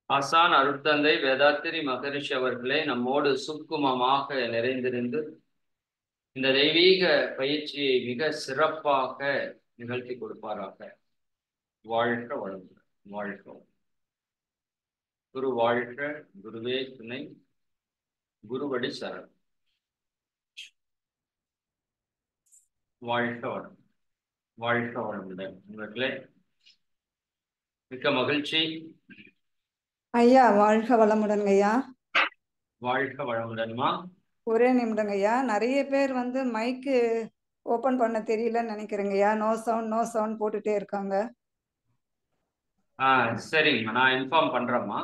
ஆசான் அருட்தந்தை வேதாத்திரி மகரிஷி அவர்களே நம்மோடு சுக்குமமாக நிறைந்திருந்து இந்த தெய்வீக பயிற்சியை மிக சிறப்பாக நிகழ்த்தி கொடுப்பாராக. வாழ்க வளமுடன். வாழ்க வளமுடன். குரு வாழ்க, குருவே துணை, குருவடி சரண். வாழ்க வளம். வாழ்க வளமுடன். நண்பர்களே, மிக்க மகிழ்ச்சி. ஐயா வாழ்க வளமுடன் ஐயா. வாழ்க வளமுடன்மா. ஒரே நிமிடங்க ஐயா. நிறைய பேர் மைக்கு ஓபன் பண்ண தெரியலன்னு நினைக்கிறேங்க ஐயா. நோ சவுண்ட் போட்டுட்டே இருக்காங்க. சரிங்கம்மா, நான் இன்ஃபார்ம் பண்றேம்மா.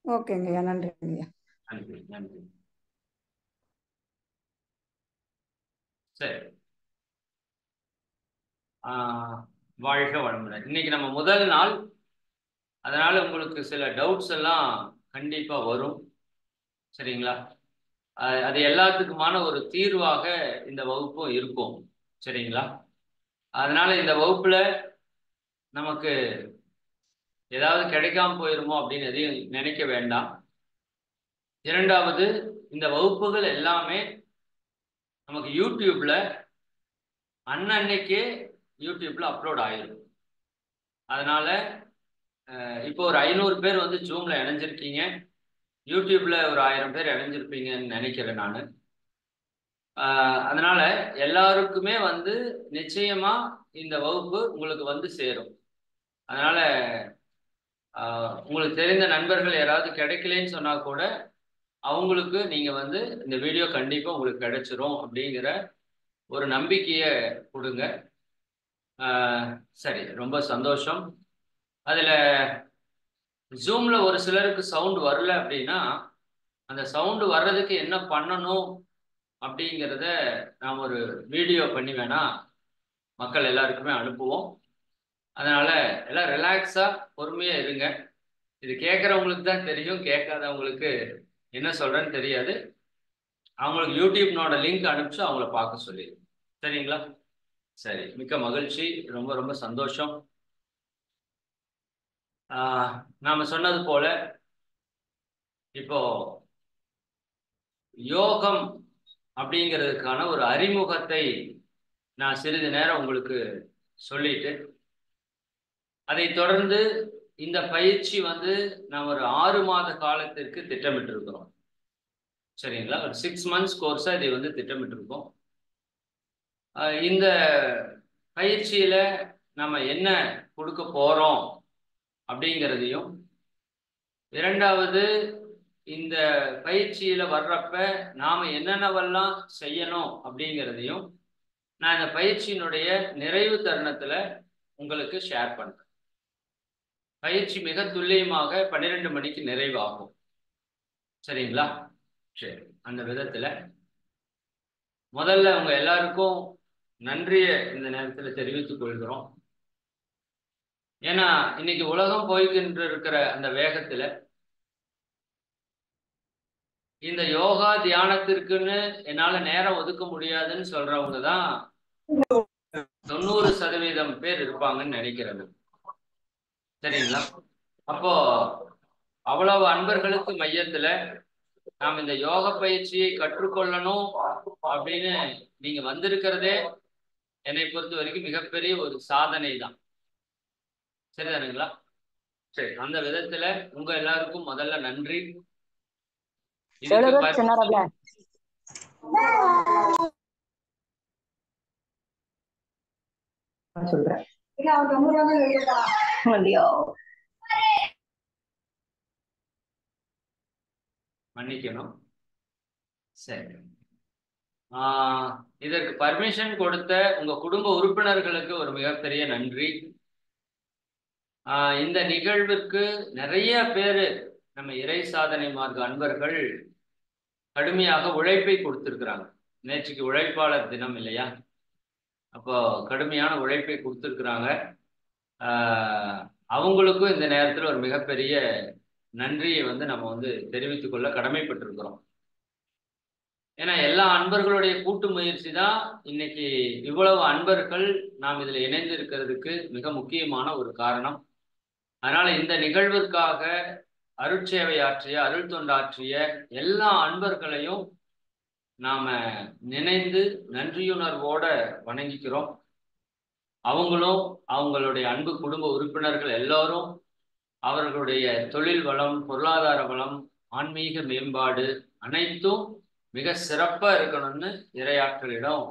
ஓகேங்க ஐயா, நன்றிங்க ஐயா. நன்றி நன்றி. சரி, வாழ்க வளமுடன். இன்னைக்கு நம்ம முதல் நாள், அதனால உங்களுக்கு சில டவுட்ஸ் எல்லாம் கண்டிப்பா வரும். சரிங்களா? அது எல்லாத்துக்குமான ஒரு தீர்வாக இந்த வகுப்பும் இருக்கும். சரிங்களா? அதனால இந்த வகுப்புல நமக்கு ஏதாவது கிடைக்காம போயிருமோ அப்படின்னு எதையும் நினைக்க வேண்டாம். இரண்டாவது, இந்த வகுப்புகள் எல்லாமே நமக்கு யூடியூப்ல அன்னன்னைக்கே யூடியூப்ல அப்லோட் ஆயிரும். அதனால இப்போ ஒரு 500 பேர் ஜூம்ல இணைஞ்சிருக்கீங்க. யூடியூப்ல ஒரு 1000 பேர் இணைஞ்சிருப்பீங்கன்னு நினைக்கிறேன் நான். அதனால எல்லாருக்குமே நிச்சயமா இந்த வகுப்பு உங்களுக்கு சேரும். அதனால உங்களுக்கு தெரிந்த நண்பர்கள் யாராவது கிடைக்கலன்னு சொன்னா கூட அவங்களுக்கு நீங்க இந்த வீடியோ கண்டிப்பா உங்களுக்கு கிடைச்சிரும் அப்படிங்கிற ஒரு நம்பிக்கையை கொடுங்க. சரி, ரொம்ப சந்தோஷம். அதுல ஜூம்ல ஒரு சிலருக்கு சவுண்ட் வரல அப்படின்னா அந்த சவுண்டு வர்றதுக்கு என்ன பண்ணணும் அப்படிங்கிறத நாம் ஒரு வீடியோ பண்ணி வேணா மக்கள் எல்லாருக்குமே அனுப்புவோம். அதனால எல்லாம் ரிலாக்ஸா பொறுமையா இருங்க. இது கேட்குறவங்களுக்கு தான் தெரியும், கேட்காதவங்களுக்கு என்ன சொல்றேன்னு தெரியாது. அவங்களுக்கு யூடியூப்னோட லிங்க் அனுப்பிச்சு அவங்கள பார்க்க சொல்லிடுங்க. சரிங்களா? சரி, மிக்க மகிழ்ச்சி. ரொம்ப ரொம்ப சந்தோஷம். நாம சொன்னது போல இப்போ யோகம் அப்படிங்கிறதுக்கான ஒரு அறிமுகத்தை நான் சிறிது நேரம் உங்களுக்கு சொல்லிட்டு, அதை தொடர்ந்து இந்த பயிற்சி நான் ஒரு 6 மாத காலத்திற்கு திட்டமிட்டு இருக்கிறோம். சரிங்களா? ஒரு 6 மந்த்ஸ் கோர்ஸா இதை திட்டமிட்டு இருக்கோம். இந்த பயிற்சியில நம்ம என்ன கொடுக்க போறோம் அப்படிங்கிறதையும், இரண்டாவது இந்த பயிற்சியில வர்றப்ப நாம என்னென்னவெல்லாம் செய்யணும் அப்படிங்கிறதையும் நான் இந்த பயிற்சியினுடைய நிறைவு தருணத்துல உங்களுக்கு ஷேர் பண்றேன். பயிற்சி மிக துல்லியமாக 12 மணிக்கு நிறைவாகும். சரிங்களா? சரி, அந்த விதத்துல முதல்ல உங்க எல்லாருக்கும் நன்றியை இந்த நேரத்தில் தெரிவித்துக் கொள்கிறோம். ஏன்னா இன்னைக்கு உலகம் போய்கின்ற இருக்கிற அந்த வேகத்துல இந்த யோகா தியானத்திற்குன்னு என்னால நேரம் ஒதுக்க முடியாதுன்னு சொல்றவங்க தான் 90% பேர் இருப்பாங்கன்னு நினைக்கிறது. சரிங்களா? அப்போ அவ்வளவு அன்பர்களுக்கு மையத்துல நாம் இந்த யோக பயிற்சியை கற்றுக்கொள்ளணும் அப்படின்னு நீங்க வந்திருக்கிறதே என்னை பொறுத்த வரைக்கும் மிகப்பெரிய ஒரு சாதனை தான். சரிதானுங்களா? சரி, அந்த விதத்துல உங்க எல்லாருக்கும் முதல்ல நன்றி. மன்னிக்கணும். சரி, இதற்கு பர்மிஷன் கொடுத்த உங்க குடும்ப உறுப்பினர்களுக்கு ஒரு மிகப்பெரிய நன்றி. இந்த நிகழ்விற்கு நிறைய பேரு நம்ம இறை சாதனை மார்க்க அன்பர்கள் கடுமையாக உழைப்பை கொடுத்திருக்கிறாங்க. நேற்றுக்கு உழைப்பாளர் தினம் இல்லையா? அப்போ கடுமையான உழைப்பை கொடுத்திருக்கிறாங்க. அவங்களுக்கும் இந்த நேரத்தில் ஒரு மிகப்பெரிய நன்றியை நம்ம தெரிவித்துக் கொள்ள கடமைப்பட்டிருக்கிறோம். ஏன்னா எல்லா அன்பர்களுடைய கூட்டு முயற்சி தான் இன்னைக்கு இவ்வளவு அன்பர்கள் நாம் இதில் இணைந்து இருக்கிறதுக்கு மிக முக்கியமான ஒரு காரணம். அதனால இந்த நிகழ்விற்காக அருட்சேவையாற்றிய அருள் தொண்டாற்றிய எல்லா அன்பர்களையும் நாம நினைந்து நன்றியுணர்வோட வணங்கிக்கிறோம். அவங்களும் அவங்களுடைய அன்பு குடும்ப உறுப்பினர்கள் எல்லோரும் அவர்களுடைய தொழில் வளம், பொருளாதார வளம், ஆன்மீக மேம்பாடு அனைத்தும் மிக சிறப்பா இருக்கணும்னு இறையாற்றலிடம்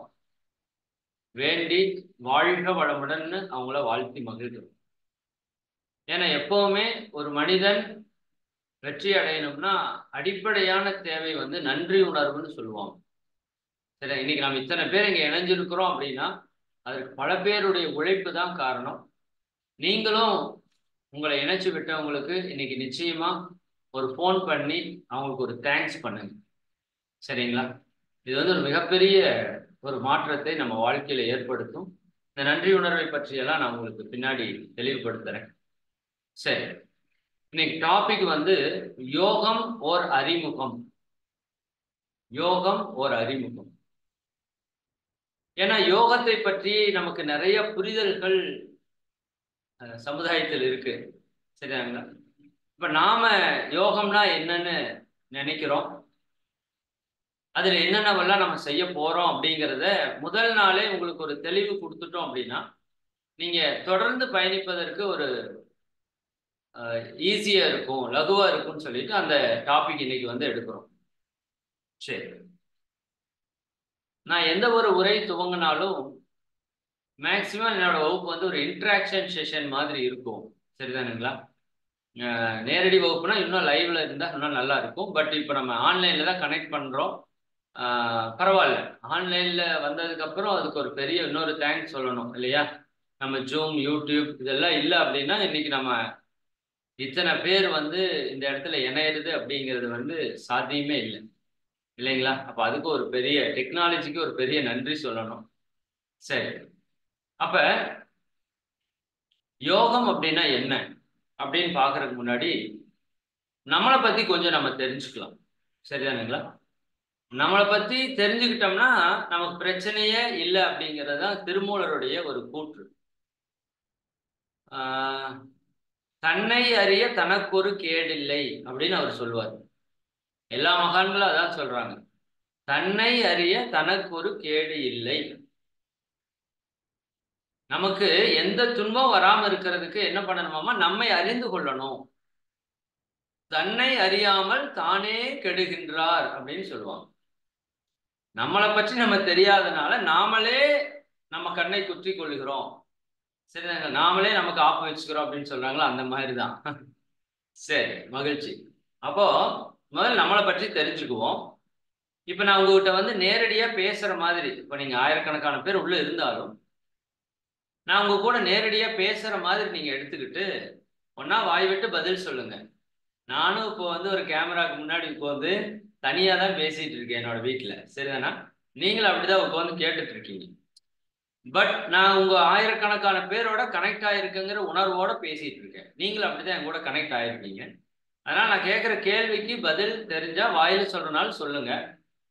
வேண்டி வாழ்க வளமுடன்னு அவங்கள வாழ்த்தி மகிழ்கிறோம். ஏன்னா எப்பவுமே ஒரு மனிதன் வெற்றி அடையணும்னா அடிப்படையான தேவை வந்து நன்றி உணர்வுன்னு சொல்லுவாங்க. சரி, இன்னைக்கு நம்ம இத்தனை பேர் இங்க இணைஞ்சிருக்கிறோம் அப்படின்னா அதற்கு பல பேருடைய உழைப்பு தான் காரணம். நீங்களும் உங்களை இணைச்சு விட்டவங்களுக்கு இன்னைக்கு நிச்சயமா ஒரு ஃபோன் பண்ணி அவங்களுக்கு ஒரு தேங்க்ஸ் பண்ணுங்க. சரிங்களா? இது வந்து ஒரு மிகப்பெரிய ஒரு மாற்றத்தை நம்ம வாழ்க்கையில ஏற்படுத்தும். இந்த நன்றி உணர்வை பற்றியெல்லாம் நான் உங்களுக்கு பின்னாடி தெளிவுபடுத்துறேன். சரி, இன்னைக்கு டாபிக் வந்து யோகம் ஓர் அறிமுகம். யோகம் ஓர் அறிமுகம். ஏன்னா யோகத்தை பற்றி நமக்கு நிறைய புரிதல்கள் சமுதாயத்தில் இருக்கு. சரிங்களா? இப்ப நாம யோகம்னா என்னன்னு நினைக்கிறோம், அதுல என்னென்னவெல்லாம் நம்ம செய்ய போறோம் அப்படிங்கிறத முதல் நாளே உங்களுக்கு ஒரு தெளிவு கொடுத்துட்டோம் அப்படின்னா நீங்க தொடர்ந்து பயணிப்பதற்கு ஒரு ஈஸியா இருக்கும், லகுவா இருக்கும்னு சொல்லிட்டு அந்த டாபிக் இன்னைக்கு வந்து எடுக்கிறோம். சரி, நான் எந்த ஒரு உரை துவங்கினாலும் மேக்சிமம் என்னோட வகுப்பு வந்து ஒரு இன்ட்ராக்ஷன் செஷன் மாதிரி இருக்கும். சரிதானுங்களா? நேரடி வகுப்புனா இன்னும் லைவ்ல இருந்தால் இன்னும் நல்லா இருக்கும். பட் இப்போ நம்ம ஆன்லைன்ல தான் கனெக்ட் பண்றோம். பரவாயில்ல, ஆன்லைன்ல வந்ததுக்கு அப்புறம் அதுக்கு ஒரு பெரிய இன்னொரு தேங்க்ஸ் சொல்லணும் இல்லையா? நம்ம ஜூம், யூடியூப் இதெல்லாம் இல்லை அப்படின்னா இன்னைக்கு நம்ம இத்தனை பேர் வந்து இந்த இடத்துல இணையிறது அப்படிங்கிறது வந்து சாத்தியமே இல்லை இல்லைங்களா? அப்ப அதுக்கு ஒரு பெரிய டெக்னாலஜிக்கு ஒரு பெரிய நன்றி சொல்லணும். சரி, அப்ப யோகம் அப்படின்னா என்ன அப்படின்னு பாக்குறதுக்கு முன்னாடி நம்மளை பத்தி கொஞ்சம் நம்ம தெரிஞ்சுக்கலாம். சரிதானுங்களா? நம்மளை பத்தி தெரிஞ்சுக்கிட்டோம்னா நமக்கு பிரச்சனையே இல்லை அப்படிங்கிறது தான் திருமூலருடைய ஒரு கூற்று. தன்னை அறிய தனக்கொரு கேடில்லை அப்படின்னு அவர் சொல்லுவார். எல்லா மகான்களும் அதான் சொல்றாங்க, தன்னை அறிய தனக்கு ஒரு கேடு இல்லை. நமக்கு எந்த துன்பம் வராம இருக்கிறதுக்கு என்ன பண்ணணுமாமா? நம்மை அறிந்து கொள்ளணும். தன்னை அறியாமல் தானே கெடுகின்றார் அப்படின்னு சொல்லுவாங்க. நம்மளை பற்றி நம்ம தெரியாதனால நாமளே நம்ம கண்ணை குத்தி கொள்கிறோம். சரிதாங்க? நாமளே நமக்கு ஆப்பு வச்சுக்கிறோம் அப்படின்னு சொல்றாங்களா, அந்த மாதிரி தான். சரி, மகிழ்ச்சி. அப்போ முதல்ல நம்மளை பற்றி தெரிஞ்சுக்குவோம். இப்ப நான் உங்ககிட்ட வந்து நேரடியா பேசுற மாதிரி, இப்ப நீங்க ஆயிரக்கணக்கான பேர் உள்ள இருந்தாலும் நான் உங்க கூட நேரடியா பேசுற மாதிரி நீங்க எடுத்துக்கிட்டு ஒன்னா வாய் விட்டு பதில் சொல்லுங்க. நானும் இப்போ வந்து ஒரு கேமராக்கு முன்னாடி உட்காந்து தனியா தான் பேசிட்டு இருக்கேன் என்னோட வீட்டுல. சரிதானா? நீங்களும் அப்படிதான் உட்காந்து கேட்டுட்டு இருக்கீங்க. பட் நான் உங்க ஆயிரக்கணக்கான பேரோட கனெக்ட் ஆயிருக்குங்கிற உணர்வோட பேசிட்டு இருக்கேன். நீங்களும் அப்படிதான் என் கூட கனெக்ட் ஆயிருக்கீங்க. அதனால நான் கேட்குற கேள்விக்கு பதில் தெரிஞ்சா வாயில சொல்றனாலும் சொல்லுங்க.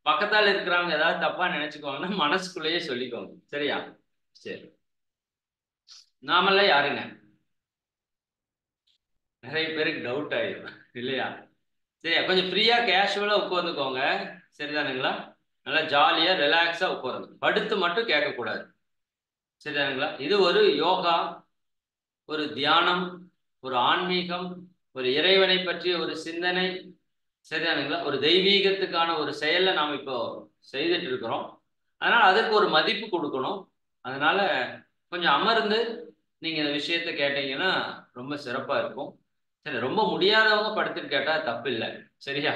பக்கத்தால் இருக்கிறவங்க ஏதாவது தப்பா நினைச்சுக்கோங்கன்னா மனசுக்குள்ளேயே சொல்லிக்கோங்க. சரியா? சரி, நாமெல்லாம் யாருங்க? நிறைய பேருக்கு டவுட் ஆயிடும் இல்லையா? சரி, கொஞ்சம் ஃப்ரீயா கேஷுவலா உட்காந்துக்கோங்க. சரிதானுங்களா? நல்லா ஜாலியா ரிலாக்ஸா உட்காருங்க. படுத்து மட்டும் கேட்கக்கூடாது. சரிதானுங்களா? இது ஒரு யோகா, ஒரு தியானம், ஒரு ஆன்மீகம், ஒரு இறைவனை பற்றிய ஒரு சிந்தனை. சரிதானுங்களா? ஒரு தெய்வீகத்துக்கான ஒரு செயலை நாம் இப்போ செய்துட்டு இருக்கிறோம். அதனால அதுக்கு ஒரு மதிப்பு கொடுக்கணும். அதனால கொஞ்சம் அமர்ந்து நீங்க இந்த விஷயத்த கேட்டீங்கன்னா ரொம்ப சிறப்பா இருக்கும். சரி, ரொம்ப முடியாதவங்க படுத்துட்டு கேட்டா தப்பு இல்லை. சரியா?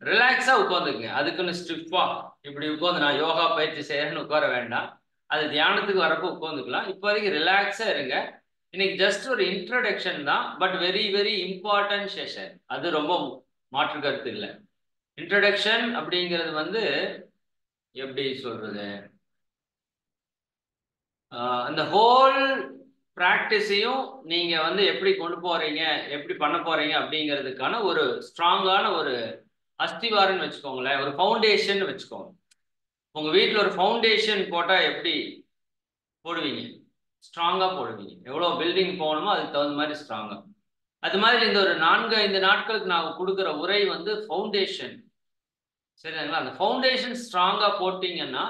ரிலாக்ஸா உட்காந்துக்குங்க. அதுக்குன்னு ஸ்டிஃபா இப்படி உட்காந்து நான் யோகா பயிற்சி செய்யறேன்னு உட்கார வேண்டாம். அது தியானத்துக்கு வரப்போ உட்காந்துக்கலாம். இப்போ வரைக்கும் ரிலாக்ஸா இருங்க. இன்னைக்கு ஜஸ்ட் ஒரு இன்ட்ரோடக்ஷன் தான், but very very important session. அது ரொம்ப மாற்று கருத்து இல்லை. இன்ட்ரோடக்ஷன் அப்படிங்கிறது வந்து எப்படி சொல்றது, அந்த ஹோல் ப்ராக்டிஸையும் நீங்க வந்து எப்படி கொண்டு போறீங்க, எப்படி பண்ண போறீங்க அப்படிங்கிறதுக்கான ஒரு ஸ்ட்ராங்கான ஒரு அஸ்திவாரம்னு வச்சுக்கோங்களேன், ஒரு ஃபவுண்டேஷன் வச்சுக்கோங்க. உங்க வீட்டில் ஒரு ஃபவுண்டேஷன் போட்டா எப்படி போடுவீங்க? ஸ்ட்ராங்கா போடுவீங்க. எவ்வளோ பில்டிங் போகணுமோ அதுக்கு தகுந்த மாதிரி ஸ்ட்ராங்கா. அது மாதிரி இந்த ஒரு 4-5 நாட்களுக்கு நான் கொடுக்குற உரை வந்து ஃபவுண்டேஷன். சரிங்களா? அந்த ஃபவுண்டேஷன் ஸ்ட்ராங்கா போட்டீங்கன்னா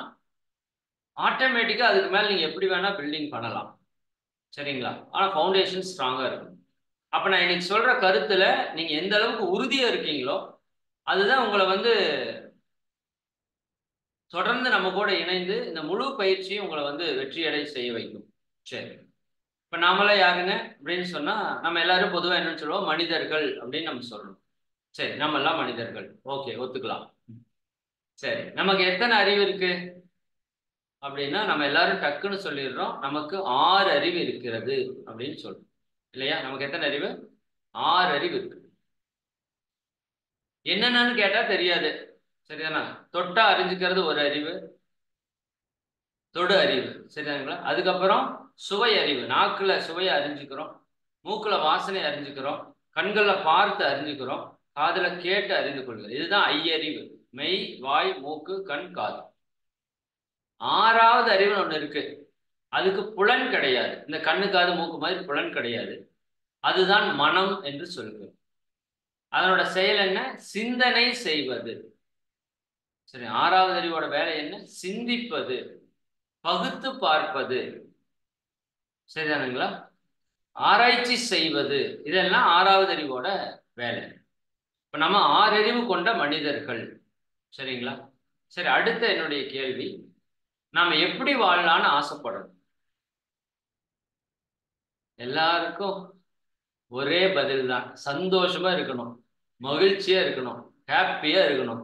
ஆட்டோமேட்டிக்கா அதுக்கு மேல நீங்க எப்படி வேணா பில்டிங் பண்ணலாம். சரிங்களா? ஆனா ஃபவுண்டேஷன் ஸ்ட்ராங்கா இருக்கும். அப்ப நான் இன்னைக்கு சொல்ற கருத்துல நீங்க எந்த அளவுக்கு உறுதியா இருக்கீங்களோ அதுதான் உங்களை வந்து தொடர்ந்து நம்ம கூட இணைந்து இந்த முழு பயிற்சியும் உங்களை வந்து வெற்றியடை செய்ய வைக்கும். சரி, இப்ப நாமெல்லாம் யாருங்க அப்படின்னு சொன்னா நம்ம எல்லாரும் பொதுவா என்னன்னு சொல்லுவோம், மனிதர்கள் அப்படின்னு நம்ம சொல்றோம். சரி, நம்ம எல்லாம் மனிதர்கள், ஓகே, ஒத்துக்கலாம். சரி, நமக்கு எத்தனை அறிவு இருக்கு அப்படின்னா நம்ம எல்லாரும் டக்குன்னு சொல்லிடுறோம், நமக்கு 6 அறிவு இருக்கிறது அப்படின்னு சொல்றோம். இல்லையா? நமக்கு எத்தனை அறிவு? 6 அறிவு இருக்கு. என்னென்னு கேட்டா தெரியாது. சரிதானா? தொட்டா அறிஞ்சுக்கிறது ஒரு அறிவு, தொடு அறிவு. சரிதானுங்களா? அதுக்கப்புறம் சுவை அறிவு, நாக்குல சுவையை அறிஞ்சுக்கிறோம், மூக்குல வாசனை அறிஞ்சுக்கிறோம், கண்கள்ல பார்த்து அறிஞ்சுக்கிறோம், காதுல கேட்டு அறிந்து கொள்கிறது. இதுதான் ஐயறிவு. மெய், வாய், மூக்கு, கண், காது. 6வது அறிவுன்னு ஒண்ணு இருக்கு. அதுக்கு புலன் கிடையாது. இந்த கண்ணு, காது, மூக்கு மாதிரி புலன் கிடையாது. அதுதான் மனம் என்று சொல்கிறோம். அதனோட செயல் என்ன? சிந்தனை செய்வது. சரி, 6வது அறிவோட வேலை என்ன? சிந்திப்பது, பகுத்து பார்ப்பது. சரிதானுங்களா? ஆராய்ச்சி செய்வது. இதெல்லாம் 6வது அறிவோட வேலை. இப்ப நம்ம 6 அறிவு கொண்ட மனிதர்கள். சரிங்களா? சரி, அடுத்த என்னுடைய கேள்வி, நாம எப்படி வாழலாம்னு ஆசைப்படுறோம்? எல்லாருக்கும் ஒரே பதில் தான், சந்தோஷமா இருக்கணும், மகிழ்ச்சியா இருக்கணும், ஹாப்பியா இருக்கணும்.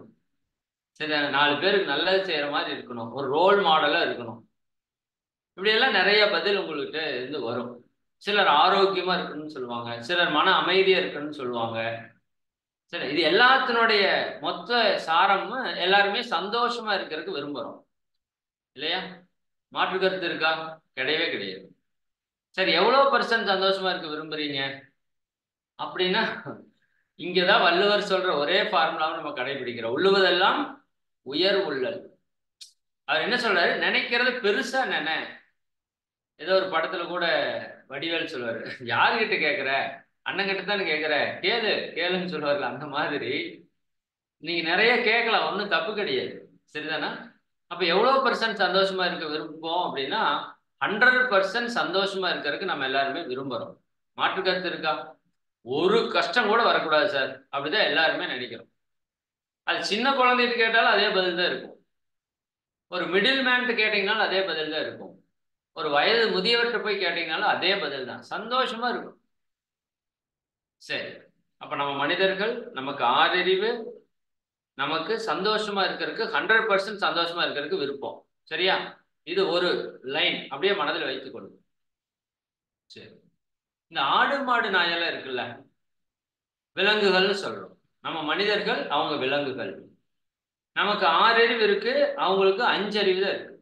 சரி, 4 பேருக்கு நல்லது செய்யற மாதிரி இருக்கணும், ஒரு ரோல் மாடலா இருக்கணும். இப்படி எல்லாம் நிறைய பதில் உங்கள்கிட்ட இருந்து வரும். சிலர் ஆரோக்கியமா இருக்கணும்னு சொல்லுவாங்க, சிலர் மன அமைதியா இருக்கணும்னு சொல்லுவாங்க. சரி, இது எல்லாத்தினுடைய மொத்த சாரமும் எல்லாருமே சந்தோஷமா இருக்கிறதுக்கு விரும்புறோம். இல்லையா? மாற்று கருத்து இருக்கா? கிடையவே கிடையாது. சரி, எவ்வளவு % சந்தோஷமா இருக்க விரும்புறீங்க அப்படின்னா, இங்கதான் வள்ளுவர் சொல்ற ஒரே ஃபார்முலாவை நம்ம கடைபிடிக்கிறோம். உள்ளுவதெல்லாம் உயர் உள்ளல். அவர் என்ன சொல்றாரு? நினைக்கிறது பெருசா நினை. ஏதோ ஒரு படத்துல கூட வடிவேல் சொல்லுவாரு, யாருகிட்ட கேட்கிற, அண்ணன் கிட்ட தானே கேட்கிற, கேளு கேளுன்னு சொல்லுவார்ல. அந்த மாதிரி நீங்க நிறைய கேட்கலாம், ஒன்றும் தப்பு கிடையாது. சரிதானா? அப்ப எவ்வளவு % சந்தோஷமா இருக்க விரும்புவோம் அப்படின்னா 100% சந்தோஷமா இருக்கிறதுக்கு நம்ம எல்லாருமே விரும்புறோம். மாற்று கருத்து இருக்கா? ஒரு கஷ்டம் கூட வரக்கூடாது சார், அப்படிதான் எல்லாருமே நினைக்கிறோம். அது சின்ன குழந்தைகிட்ட கேட்டாலும் அதே பதில் தான் இருக்கும். ஒரு மிடில் மேன்ட்டு கேட்டீங்கனாலும் அதே பதில் தான் இருக்கும். ஒரு வயது முதியவர்கிட்ட போய் கேட்டீங்கனாலும் அதே பதில் தான், சந்தோஷமா இருக்கும். சரி, அப்ப நம்ம மனிதர்கள், நமக்கு 6 அறிவு, நமக்கு சந்தோஷமா இருக்கிறதுக்கு 100% சந்தோஷமா இருக்கிறதுக்கு விருப்பம். சரியா? இது ஒரு லைன் அப்படியே மனதில் வைத்துக் கொள்ளும். சரி, இந்த ஆடு மாடு நாயெல்லாம் இருக்குல்ல, விலங்குகள்னு சொல்றோம். நம்ம மனிதர்கள், அவங்க விலங்குகள். நமக்கு 6 அறிவு இருக்கு, அவங்களுக்கு 5 அறிவு தான் இருக்கு.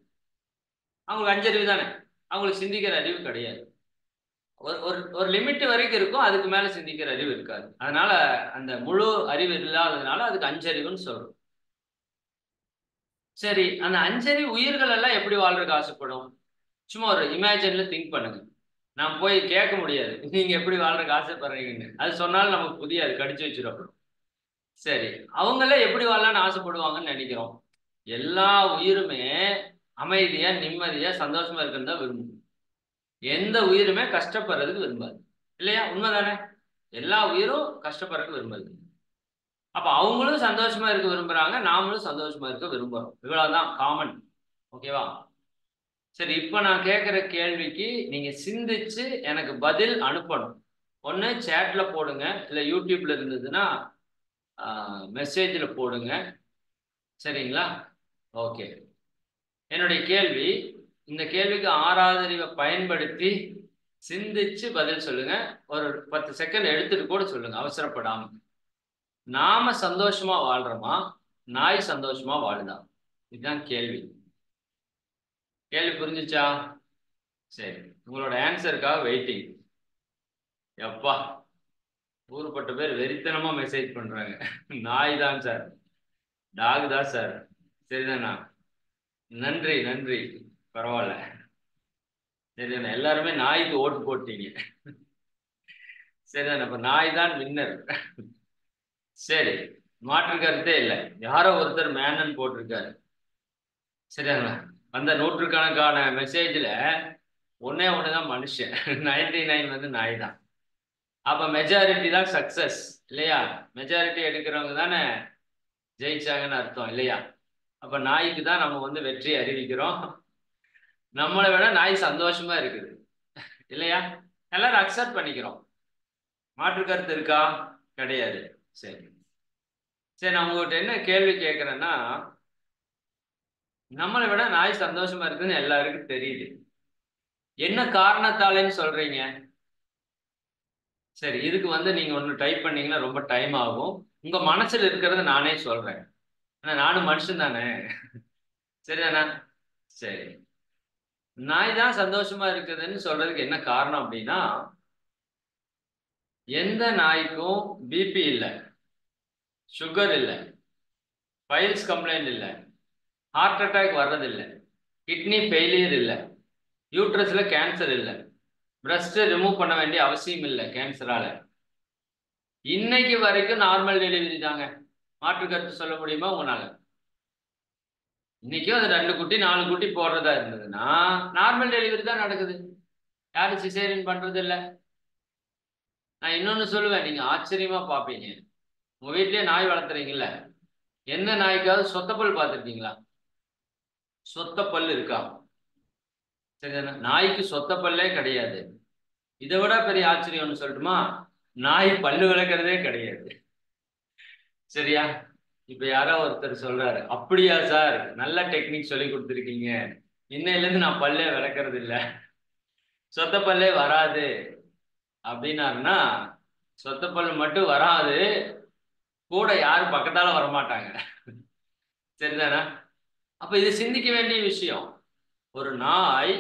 அவங்களுக்கு 5 அறிவு தானே, அவங்களுக்கு சிந்திக்கிற அறிவு கிடையாது. ஒரு ஒரு ஒரு லிமிட் வரைக்கும் இருக்கும், அதுக்கு மேல சிந்திக்கிற அறிவு இருக்காது. அதனால அந்த முழு அறிவு இல்லாததுனால அதுக்கு 5 அறிவுன்னு சொல்றோம். சரி, அந்த 5 அறிவு உயிர்கள் எல்லாம் எப்படி வாழ்றதுக்கு ஆசைப்படும்? சும்மா ஒரு இமேஜின்ல திங்க் பண்ணுங்க. நான் போய் கேட்க முடியாது, நீங்க எப்படி வாழ்றதுக்கு ஆசைப்படுறீங்கன்னு. அது சொன்னாலும் நமக்கு புரியாது, கடிச்சு வச்சிடும் அப்புறம். சரி, அவங்கள எப்படி வாழலாம்னு ஆசைப்படுவாங்கன்னு நினைக்கிறோம். எல்லா உயிருமே அமைதியா, நிம்மதியா, சந்தோஷமா இருக்குன்னு தான் விரும்பும். எந்த உயிருமே கஷ்டப்படுறதுக்கு விரும்பாது. இல்லையா? உண்மைதானே? எல்லா உயிரும் கஷ்டப்படுறதுக்கு விரும்பாது. அப்ப அவங்களும் சந்தோஷமா இருக்க விரும்புறாங்க, நாமளும் சந்தோஷமா இருக்க விரும்புறோம். இவ்வளவுதான் காமன். ஓகேவா? சரி, இப்ப நான் கேட்கிற கேள்விக்கு நீங்க சிந்திச்சு எனக்கு பதில் அனுப்பணும். ஒண்ணு சேட்ல போடுங்க, இல்ல யூடியூப்ல இருந்ததுன்னா மெசேஜ்ல போடுங்க. சரிங்களா? ஓகே. என்னுடைய கேள்வி, இந்த கேள்விக்கு 6வது அறிவை பயன்படுத்தி சிந்திச்சு பதில் சொல்லுங்க. ஒரு 10 செகண்ட் எடுத்துட்டு கூட சொல்லுங்க, அவசரப்படாம. நாம சந்தோஷமா வாழ்றோமா, நாய் சந்தோஷமா வாழுதா? இதுதான் கேள்வி. கேள்வி புரிஞ்சுச்சா? சரி, உங்களோட ஆன்சருக்காக வெயிட்டிங். எப்பா, ஊருப்பட்ட பேர் வெறித்தனமா மெசேஜ் பண்றாங்க. நாய் தான் சார், டாக் தான் சார். சரிதானா? நன்றி நன்றி, பரவாயில்ல. சரிதானே? எல்லாருமே நாய்க்கு ஓட்டு போட்டீங்க. சரிதானே? அப்ப நாய் தான் வின்னர். சரி, மாற்று கருத்தே இல்லை. யாரோ ஒருத்தர் மேனன் போட்டிருக்காரு. சரியாங்களா? அந்த நூற்றுக்கணக்கான மெசேஜ்ல ஒன்னே ஒண்ணுதான் மனுஷன். 99 வந்து நாய் தான். அப்ப மெஜாரிட்டி தான் சக்சஸ் இல்லையா? மெஜாரிட்டி எடுக்கிறவங்க தானே ஜெயிச்சாங்கன்னு அர்த்தம் இல்லையா? அப்ப நாய்க்கு தான் நம்ம வந்து வெற்றி அறிவிக்கிறோம். நம்மளை விட நாய் சந்தோஷமா இருக்குது இல்லையா? எல்லாரும் அக்செப்ட் பண்ணிக்கிறோம். மாற்று கருத்து இருக்கா? கிடையாது. சரி சரி, நான் உங்ககிட்ட என்ன கேள்வி கேட்கிறேன்னா, நம்மளை விட நாய் சந்தோஷமா இருக்குதுன்னு எல்லாருக்கும் தெரியுது. என்ன காரணத்தாலேன்னு சொல்றீங்க? சரி, இதுக்கு வந்து நீங்க ஒன்று டைப் பண்ணீங்கன்னா ரொம்ப டைம் ஆகும். உங்க மனசுல இருக்கிறத நானே சொல்றேன். ஆனா நானும் மனுஷன் தானே. சரிதானா? சரி, நாய் தான் சந்தோஷமா இருக்குதுன்னு சொல்றதுக்கு என்ன காரணம் அப்படின்னா, எந்த நாய்க்கும் பிபி இல்லை, சுகர் இல்லை, பைல்ஸ் கம்ப்ளைண்ட் இல்லை, ஹார்ட் அட்டாக் வர்றதில்லை, கிட்னி ஃபெயிலியர் இல்லை, யூட்ரஸ்ல கேன்சர் இல்லை, பிரஸ்ட் ரிமூவ் பண்ண வேண்டிய அவசியம் இல்லை கேன்சரால. இன்னைக்கு வரைக்கும் நார்மல் டெலிவரி தாங்க. மாற்று கருத்து சொல்ல முடியுமா உங்களால? இன்னைக்கும் அது 2 குட்டி 4 குட்டி போடுறதா இருந்ததுன்னா நார்மல் டெலிவரி தான் நடக்குது. யாரும் சிசேரியன் பண்றது இல்லை. நான் இன்னொன்னு சொல்லுவேன், நீங்க ஆச்சரியமா பார்ப்பீங்க. உங்க வீட்லயே நாய் வளர்த்துறீங்கல்ல, எந்த நாய்க்காவது சொத்தப்பல் பார்த்துருக்கீங்களா? சொத்தப்பல் இருக்கா? சரிதானே? நாய்க்கு சொத்தப்பல்லே கிடையாது. இதை விட பெரிய ஆச்சரியம் ஒன்று சொல்லட்டுமா? நாய் பல்லு விளக்குறதே கிடையாது. சரியா? இப்ப யாரோ ஒருத்தர் சொல்றாரு, அப்படியா சார், நல்ல டெக்னிக் சொல்லி கொடுத்துருக்கீங்க, இன்னையில இருந்து நான் பல்லே விளக்குறது இல்ல, சொத்த பல்லே வராது அப்படின்னாருன்னா, சொத்த பல்லு மட்டும் வராது, கூட யாரும் பக்கத்தால வரமாட்டாங்க. சரிதானா? அப்ப இது சிந்திக்க வேண்டிய விஷயம். ஒரு நாய்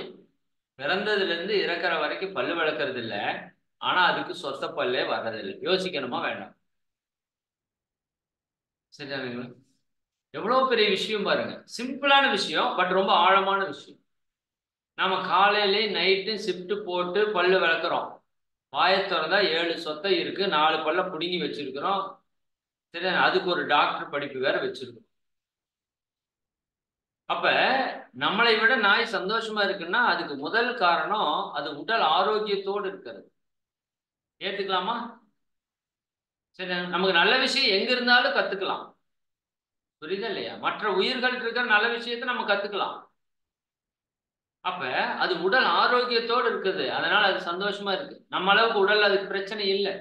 பிறந்ததுல இருந்து இறக்குற வரைக்கும் பல்லு விளக்குறது இல்ல, ஆனா அதுக்கு சொத்த பல்லே வர்றதில்லை. யோசிக்கணுமா வேண்டாம்? சரிதானுங்களா? எவ்வளவு பெரிய விஷயம் பாருங்க. சிம்பிளான விஷயம், பட் ரொம்ப ஆழமான விஷயம். நாம காலையிலே நைட்டு ஷிஃப்ட் போட்டு பல்லு விளக்குறோம். வாயை திறந்தா 7 சொத்தை இருக்கு, 4 பல்ல புடுங்கி வச்சிருக்கிறோம். சரி, அதுக்கு ஒரு டாக்டர் படிப்பு வேற வச்சிருக்கோம். அப்ப நம்மளை விட நாய் சந்தோஷமா இருக்குன்னா அதுக்கு முதல் காரணம் அது உடல் ஆரோக்கியத்தோடு இருக்கிறது. ஏத்துக்கலாமா? சரி, நமக்கு நல்ல விஷயம் எங்க இருந்தாலும் கத்துக்கலாம். புரியுதா இல்லையா? மற்ற உயிர்கள் இருக்கிற நல்ல விஷயத்தை நம்ம கத்துக்கலாம். அப்ப அது உடல் ஆரோக்கியத்தோடு இருக்குது, அதனால அது சந்தோஷமா இருக்கு. நம்ம அளவுக்கு உடல் அதுக்கு பிரச்சனை இல்லை.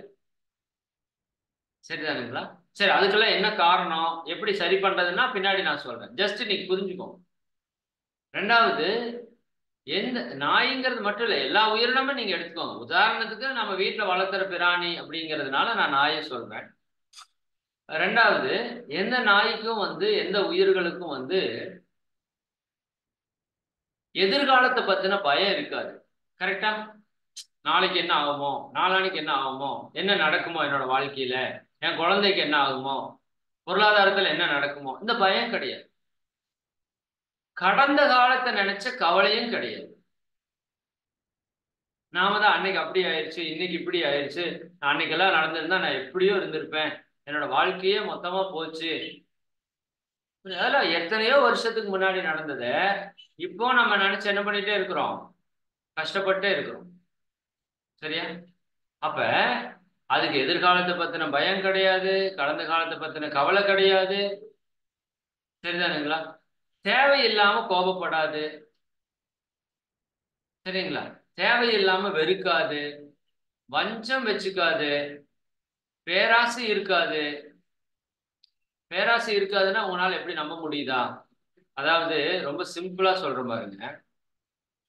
சரிதானுங்களா? சரி, அதுக்கெல்லாம் என்ன காரணம், எப்படி சரி பண்றதுன்னா பின்னாடி நான் சொல்றேன். ஜஸ்ட் நீங்க புரிஞ்சுக்கோங்க. ரெண்டாவது, எந்த நாய்ங்கிறது மட்டும் இல்லை, எல்லா உயிரினமும் நீங்க எடுத்துக்கோங்க. உதாரணத்துக்கு நம்ம வீட்டில் வளர்க்குற பிராணி அப்படிங்கிறதுனால நான் நாயை சொல்றேன். ரெண்டாவது, எந்த நாய்க்கும் வந்து எந்த உயிர்களுக்கும் வந்து எதிர்காலத்தை பத்தின பயம் இருக்காது. கரெக்டா? நாளைக்கு என்ன ஆகுமோ, நாளானைக்கு என்ன ஆகுமோ, என்ன நடக்குமோ என்னோட வாழ்க்கையில, என் குழந்தைக்கு என்ன ஆகுமோ, பொருளாதாரத்துல என்ன நடக்குமோ, இந்த பயம் கிடையாது. கடந்த காலத்தை நினைச்ச கவலையும் கிடையாது. நாம தான் அன்னைக்கு அப்படி ஆயிடுச்சு, இன்னைக்கு இப்படி ஆயிடுச்சு, அன்னைக்கெல்லாம் நடந்திருந்தா நான் எப்படியோ இருந்திருப்பேன், என்னோட வாழ்க்கையே மொத்தமா போச்சு. அதெல்லாம் எத்தனையோ வருஷத்துக்கு முன்னாடி நடந்தத இப்போ நம்ம நினைச்சு என்ன பண்ணிட்டே இருக்கிறோம், கஷ்டப்பட்டே இருக்கிறோம். சரியா? அப்ப அதுக்கு எதிர்காலத்தை பத்தின பயம் கிடையாது, கடந்த காலத்தை பத்தின கவலை கிடையாது. சரிதானுங்களா? தேவையில்லாம கோபப்படாது. சரிங்களா? தேவையில்லாம வெறுக்காது, வஞ்சம் வச்சுக்காது, பேராசை இருக்காது. பேராசை இருக்காதுன்னா உங்களால எப்படி நம்ப முடியுதா? அதாவது ரொம்ப சிம்பிளா சொல்ற பாருங்க.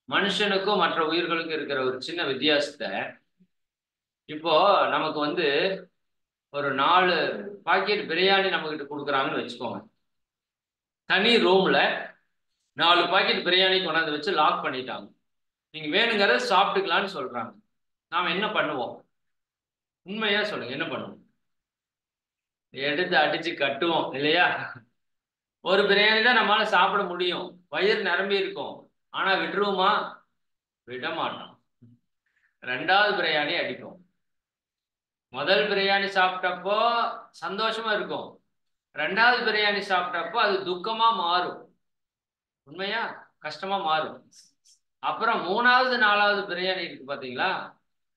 மனுஷனுக்கும் மற்ற உயிர்களுக்கும் இருக்கிற ஒரு சின்ன வித்தியாசத்தை, இப்போ நமக்கு வந்து ஒரு 4 பாக்கெட் பிரியாணி நம்ம கிட்ட கொடுக்குறாங்கன்னு வச்சுக்கோங்க. தனி ரூம்ல 4 பாக்கெட் பிரியாணி கொண்டாந்து வச்சு லாக் பண்ணிட்டாங்க. நீங்க வேணுங்கிறத சாப்பிட்டுக்கலான்னு சொல்றாங்க. நாம என்ன பண்ணுவோம்? உண்மையா சொல்லுங்க, என்ன பண்ணுவோம்? எடுத்து அடிச்சு கட்டுவோம் இல்லையா? ஒரு பிரியாணி தான் நம்மளால சாப்பிட முடியும், வயிறு நிரம்பி இருக்கும். ஆனா விட்டுருவோமா? விட மாட்டோம். 2வது பிரியாணி அடிப்போம். முதல் பிரியாணி சாப்பிட்டப்போ சந்தோஷமா இருக்கும், ரெண்டாவது பிரியாணி சாப்பிட்டப்போ அது துக்கமா மாறும். உண்மையா? கஷ்டமா மாறும். அப்புறம் மூணாவது நாலாவது பிரியாணி இருக்கு பாத்தீங்களா,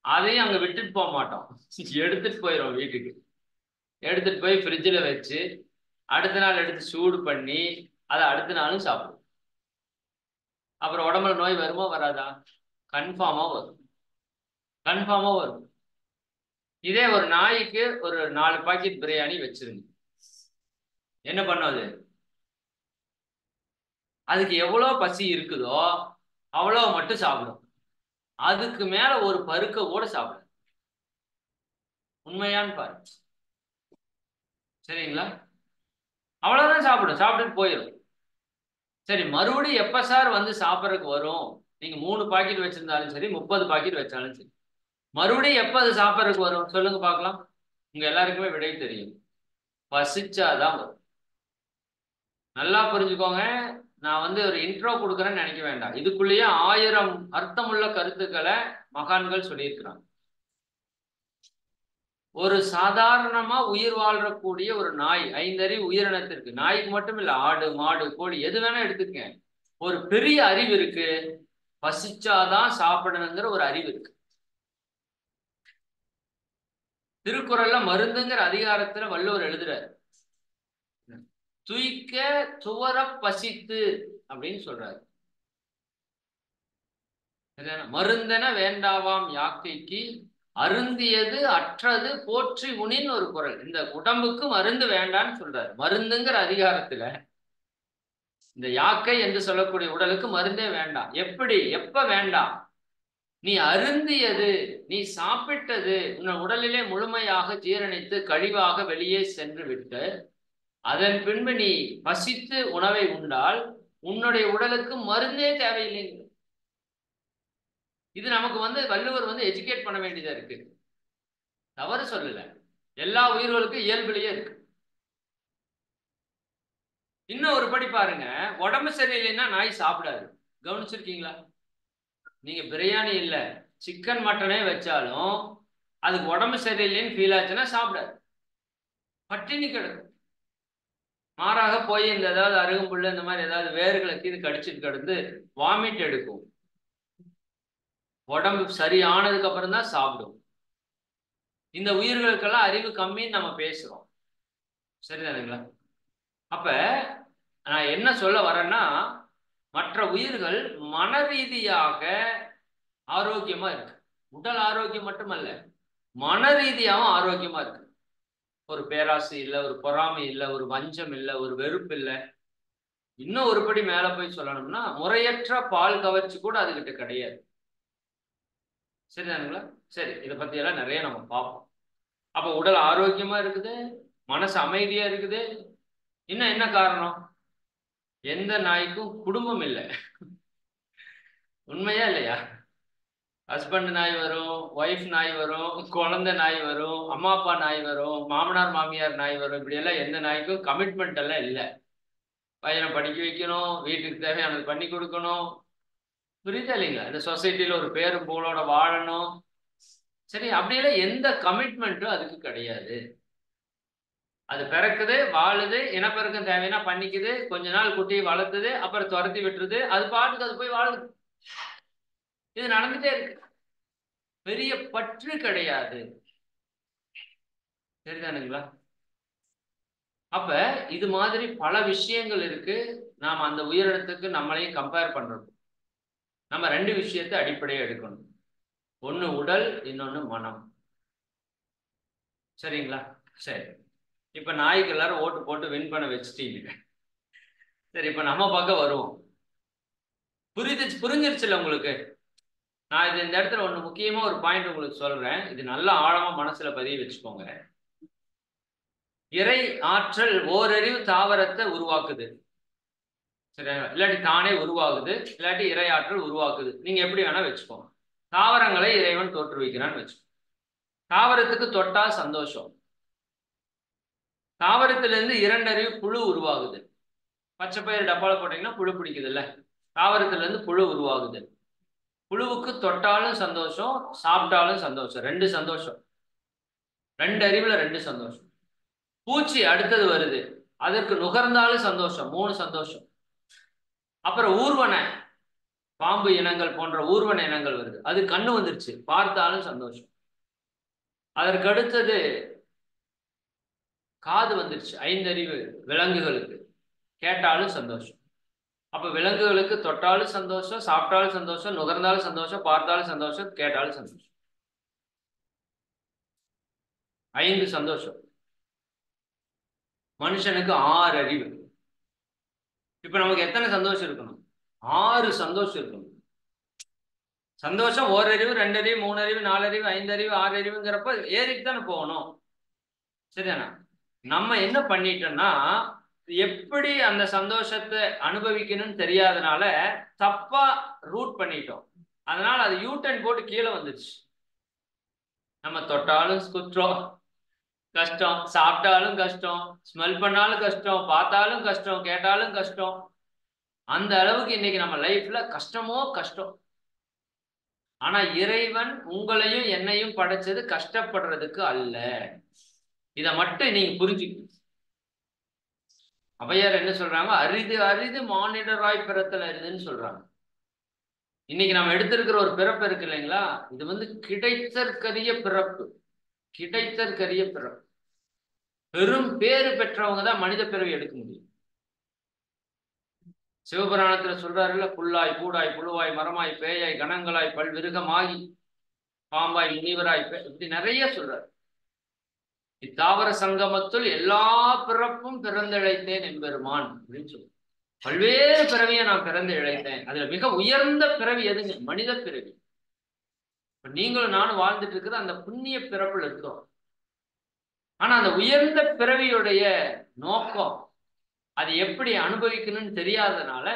அதையும் அங்க விட்டுட்டு போக மாட்டோம், எடுத்துட்டு போயிடும் வீட்டுக்கு. எடுத்துட்டு போய் ஃப்ரிட்ஜில் வச்சு அடுத்த நாள் எடுத்து சூடு பண்ணி அதை அடுத்த நாளும் சாப்பிடும். அப்புறம் உடம்புல நோய் வருமா வராதா? கன்ஃபார்மா வரும், கன்ஃபார்மா வரும். இதே ஒரு நாய்க்கு ஒரு 4 பாக்கெட் பிரியாணி வச்சிருங்க, என்ன பண்ணும் அது? அதுக்கு எவ்வளோ பசி இருக்குதோ அவ்வளோ மட்டும் சாப்பிடும், அதுக்கு மேல ஒரு பருக்க கூட சாப்பிடும். உண்மையான்னு பாரு. சரிங்களா? அவ்வளவுதான் சாப்பிடும், சாப்பிட்டுட்டு போயிடும். சரி, மறுபடியும் எப்ப சார் வந்து சாப்பிட்றதுக்கு வரும்? நீங்க 3 பாக்கெட் வச்சிருந்தாலும் சரி, 30 பாக்கெட் வச்சாலும் சரி, மறுபடியும் எப்ப அது சாப்பிட்றதுக்கு வரும் சொல்லுங்க பார்க்கலாம். உங்க எல்லாருக்குமே விடை தெரியும், பசிச்சாதான் வரும். நல்லா புரிஞ்சுக்கோங்க. நான் வந்து ஒரு இன்ட்ரோ கொடுக்குறேன்னு நினைக்க வேண்டாம், இதுக்குள்ளேயே 1000 அர்த்தமுள்ள கருத்துக்களை மகான்கள் சொல்லியிருக்கிறாங்க. ஒரு சாதாரணமா உயிர் வாழ்றக்கூடிய ஒரு நாய், 5 அறிவு உயிரினத்திற்கு, நாய்க்கு மட்டும் இல்ல, ஆடு மாடு கோழி எது வேணா எடுத்துக்கங்க, ஒரு பெரிய அறிவு இருக்கு. பசிச்சாதான் சாப்பிடணுங்கிற ஒரு அறிவு இருக்கு. திருக்குறள்ல மருந்துங்கிற அதிகாரத்துல வள்ளுவர் எழுதுறாரு, துய்க்க துவர பசித்து அப்படின்னு சொல்றாரு. மருந்தென வேண்டாவாம் யாக்கைக்கு அருந்தியது அற்றது போற்றி உனின் ஒரு குறள். இந்த உடம்புக்கு மருந்து வேண்டான்னு சொல்றாரு. மருந்துங்கிற அதிகாரத்துல இந்த யாக்கை என்று சொல்லக்கூடிய உடலுக்கு மருந்தே வேண்டாம். எப்படி, எப்ப வேண்டாம்? நீ அருந்தியது, நீ சாப்பிட்டது உன் உடலிலே முழுமையாக ஜீரணித்து கழிவாக வெளியே சென்று விட்டு அதன் பின்பு நீ பசித்து உணவை உண்டால் உன்னுடைய உடலுக்கு மருந்தே தேவையில்லைங்க. இது நமக்கு வந்து வள்ளுவர் வந்து எஜுகேட் பண்ண வேண்டியதா இருக்கு. தவறு சொல்லல, எல்லா உயிர்களுக்கும் இயல்பிலேயே இருக்கு. இன்னும் ஒரு படி பாருங்க, உடம்பு சரியில்லைன்னா நாய் சாப்பிடாது. கவனிச்சிருக்கீங்களா? நீங்க பிரியாணி இல்ல சிக்கன் மட்டனே வச்சாலும் அதுக்கு உடம்பு சரியில்லைன்னு ஃபீல் ஆச்சுன்னா சாப்பிடாது, பட்டினி கிடக்கும். மாறாக போய் இந்த ஏதாவது அருகம்புல் இந்த மாதிரி ஏதாவது வேர்களை கீது கடிச்சிட்டு கிடந்து வாமிட் எடுக்கும். உடம்பு சரியானதுக்கு அப்புறம் தான் சாப்பிடும். இந்த உயிர்களுக்கெல்லாம் அறிவு கம்மின்னு நம்ம பேசுறோம், சரிதானுங்களா? அப்ப நான் என்ன சொல்ல வரேன்னா, மற்ற உயிர்கள் மன ரீதியாக ஆரோக்கியமா இருக்கு. உடல் ஆரோக்கியம் மட்டுமல்ல, மன ரீதியாகவும் ஆரோக்கியமா இருக்கு. ஒரு பேராசை இல்லை, ஒரு பொறாமை இல்லை, ஒரு வஞ்சம் இல்லை, ஒரு வெறுப்பு இல்லை. இன்னும் ஒருபடி மேல போய் சொல்லணும்னா முறையற்ற பால் கவர்ச்சி கூட அதுகிட்ட கிடையாது. சரிதானுங்களா? சரி, இதை பத்தி எல்லாம் நிறைய நம்ம பார்ப்போம். அப்ப உடல் ஆரோக்கியமா இருக்குது, மனசு அமைதியா இருக்குது. இன்னும் என்ன காரணம்? எந்த நாய்க்கும் குடும்பம் இல்லை. உண்மையா இல்லையா? ஹஸ்பண்ட் நாய் வரும், ஒய்ஃப் நாய் வரும், குழந்தை நாய் வரும், அம்மா அப்பா நாய் வரும், மாமனார் மாமியார் நாய் வரும். இப்படி எல்லாம் எந்த நாய்க்கும் கமிட்மெண்ட் எல்லாம் இல்லை. பையனை படிக்க வைக்கணும், வீட்டுக்கு தேவையானது பண்ணி கொடுக்கணும், புரியுதா இல்லைங்களா? இந்த சொசைட்டில ஒரு பேரும் புகழோட வாழணும். சரி, அப்படியெல்லாம் எந்த கமிட்மெண்ட்டும் அதுக்கு கிடையாது. அது பிறக்குது, வாழுது, இனப்பெருக்கம் தேவைன்னா பண்ணிக்குது, கொஞ்ச நாள் குட்டியை வளர்த்துது, அப்புறம் துரத்தி விட்டுருது, அது பாட்டுக்கு அது போய் வாழுது. இது நடந்துட்டே இருக்கு. பெரிய பற்று கிடையாது. சரிதானுங்களா? அப்ப இது மாதிரி பல விஷயங்கள் இருக்கு. நாம அந்த உயிரினத்துக்கு நம்மளையும் கம்பேர் பண்றோம். நம்ம 2 விஷயத்தை அடிப்படையா எடுக்கணும், ஒண்ணு உடல், இன்னொன்னு மனம். சரிங்களா? சரி, இப்ப நாய்க்கு எல்லாரும் ஓட்டு போட்டு வின் பண்ண வச்சுட்டீங்க. சரி, இப்ப நம்ம பக்கம் வருவோம். புரிஞ்சிருச்சுல உங்களுக்கு? நான் இது இந்த இடத்துல ஒண்ணு முக்கியமா ஒரு பாயிண்ட் உங்களுக்கு சொல்றேன், இது நல்லா ஆழமா மனசுல பதிய வச்சுக்கோங்க. இறை ஆற்றல் ஓரறிவு தாவரத்தை உருவாக்குது, சரியா? இல்லாட்டி தானே உருவாகுது, இல்லாட்டி இறை ஆற்றல் உருவாக்குது. நீங்க எப்படி வேணா வச்சுக்கோங்க. தாவரங்களை இறைவன் தோற்றுவிக்கிறான்னு வச்சுக்கோங்க. தாவரத்துக்கு தொட்டா சந்தோஷம். தாவரத்திலிருந்து 2 அறிவு புழு உருவாகுது. பச்சை பயிர் டப்பால போட்டீங்கன்னா புழு பிடிக்குது இல்ல, தாவரத்திலிருந்து புழு உருவாகுது. புழுவுக்கு தொட்டாலும் சந்தோஷம், சாப்பிட்டாலும் சந்தோஷம், 2 சந்தோஷம். 2 அறிவுல 2 சந்தோஷம். பூச்சி அடுத்தது வருது, அதற்கு நுகர்ந்தாலும் சந்தோஷம், 3 சந்தோஷம். அப்புறம் ஊர்வன பாம்பு இனங்கள் போன்ற ஊர்வன இனங்கள் வருது, அது கண்ணு வந்துருச்சு, பார்த்தாலும் சந்தோஷம். அதற்கு அடுத்தது காது வந்துருச்சு, 5 அறிவு விலங்குகளுக்கு, கேட்டாலும் சந்தோஷம். அப்ப விலங்குகளுக்கு தொட்டாலும் சந்தோஷம், சாப்பிட்டாலும் சந்தோஷம், நுகர்ந்தாலும் சந்தோஷம், பார்த்தாலும் சந்தோஷம், கேட்டாலும் சந்தோஷம். 5 சந்தோஷம். மனுஷனுக்கு 6 அறிவு. இப்ப நமக்கு எத்தனை சந்தோஷம் இருக்கணும்? 6 சந்தோஷம் இருக்கணும். சந்தோஷம் 1 அறிவு, 2 அறிவு, 3 அறிவு, 4 அறிவு, 5 அறிவு, 6 அறிவுங்கிறப்ப ஏறிட்டு தானே போகணும். சரிதானா? நம்ம என்ன பண்ணிட்டோம்னா, எப்படி அந்த சந்தோஷத்தை அனுபவிக்கணும்னு தெரியாதனால தப்பா ரூட் பண்ணிட்டோம். அதனால அது யூட்டன் போட்டு கீழே வந்துருச்சு. நம்ம தொட்டாலும் குற்றம், கஷ்டம், சாப்பிட்டாலும் கஷ்டம், ஸ்மெல் பண்ணாலும் கஷ்டம், பார்த்தாலும் கஷ்டம், கேட்டாலும் கஷ்டம். அந்த அளவுக்கு இன்னைக்கு நம்ம லைஃப்ல கஷ்டமோ கஷ்டம். ஆனா இறைவன் உங்களையும் என்னையும் படைச்சது கஷ்டப்படுறதுக்கு அல்ல. இத மட்டும் நீங்க புரிஞ்சுக்கணும். அவையார் என்ன சொல்றாங்க? அரிது அரிது மானிடராய் பிறத்தல் அரிதுன்னு சொல்றாங்க. இன்னைக்கு நம்ம எடுத்திருக்கிற ஒரு பிறப்பு இருக்கு இல்லைங்களா, இது கிடைத்தற்கரிய பிறப்பு, கிடைத்தற்கரிய பிறப்பு. பெரும் பேறு பெற்றவங்க தான் மனித பிறவி எடுக்க முடியும். சிவபுராணத்துல சொல்றாருல்ல, புல்லாய் பூடாய் புழுவாய் மரமாய் பேயாய் கணங்களாய் பல்விருகமாகி பாம்பாய் முனிவராய், இப்படி நிறைய சொல்றாரு. இத்தாவர சங்கமத்துள் எல்லா பிறப்பும் பிறந்திழைத்தேன் எம்பெருமான் அப்படின்னு சொல்லு. பல்வேறு பிறவியை நான் பிறந்து இழைத்தேன். அதுல மிக உயர்ந்த பிறவி எதுங்க? மனித பிறவி. நீங்களும் நானும் வாழ்ந்துட்டு இருக்கிற அந்த புண்ணிய பிறப்புல இருக்கிறோம். ஆனா அந்த உயர்ந்த பிறவியுடைய நோக்கம் அது எப்படி அனுபவிக்கணும்னு தெரியாதனால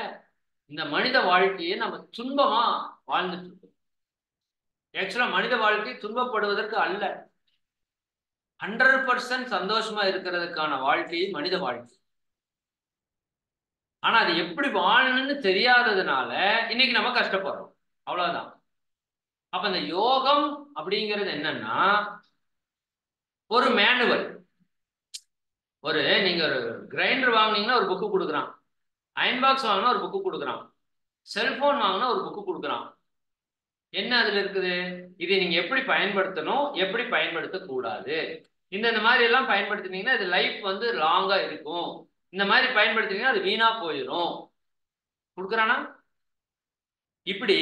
இந்த மனித வாழ்க்கையை நம்ம துன்பமா வாழ்ந்துட்டு இருக்கோம். ஆக்சுவலா மனித வாழ்க்கை துன்பப்படுவதற்கு அல்ல, 100% சந்தோஷமா இருக்கிறதுக்கான வாழ்க்கை மனித வாழ்க்கை. ஆனா அது எப்படி வாழணும்னு தெரியாததுனால இன்னைக்கு நம்ம கஷ்டப்படுறோம், அவ்வளவுதான். அப்ப இந்த யோகம் அப்படிங்கிறது என்னன்னா ஒரு மேனுவல். நீங்க ஒரு கிரைண்டர் வாங்கினீங்கன்னா ஒரு புக்கு கொடுக்குறான், அயன் பாக்ஸ் வாங்கினா ஒரு புக்கு கொடுக்குறான், செல்போன் வாங்கினா ஒரு புக்கு கொடுக்குறான். என்ன அதுல இருக்குது? இதை நீங்க எப்படி பயன்படுத்தணும், எப்படி பயன்படுத்த கூடாது, இந்த மாதிரி எல்லாம் பயன்படுத்தினீங்கன்னா இது லைஃப் லாங்கா இருக்கும், இந்த மாதிரி பயன்படுத்தினீங்கன்னா அது வீணா போயிடும் கொடுக்குறானா? இப்படி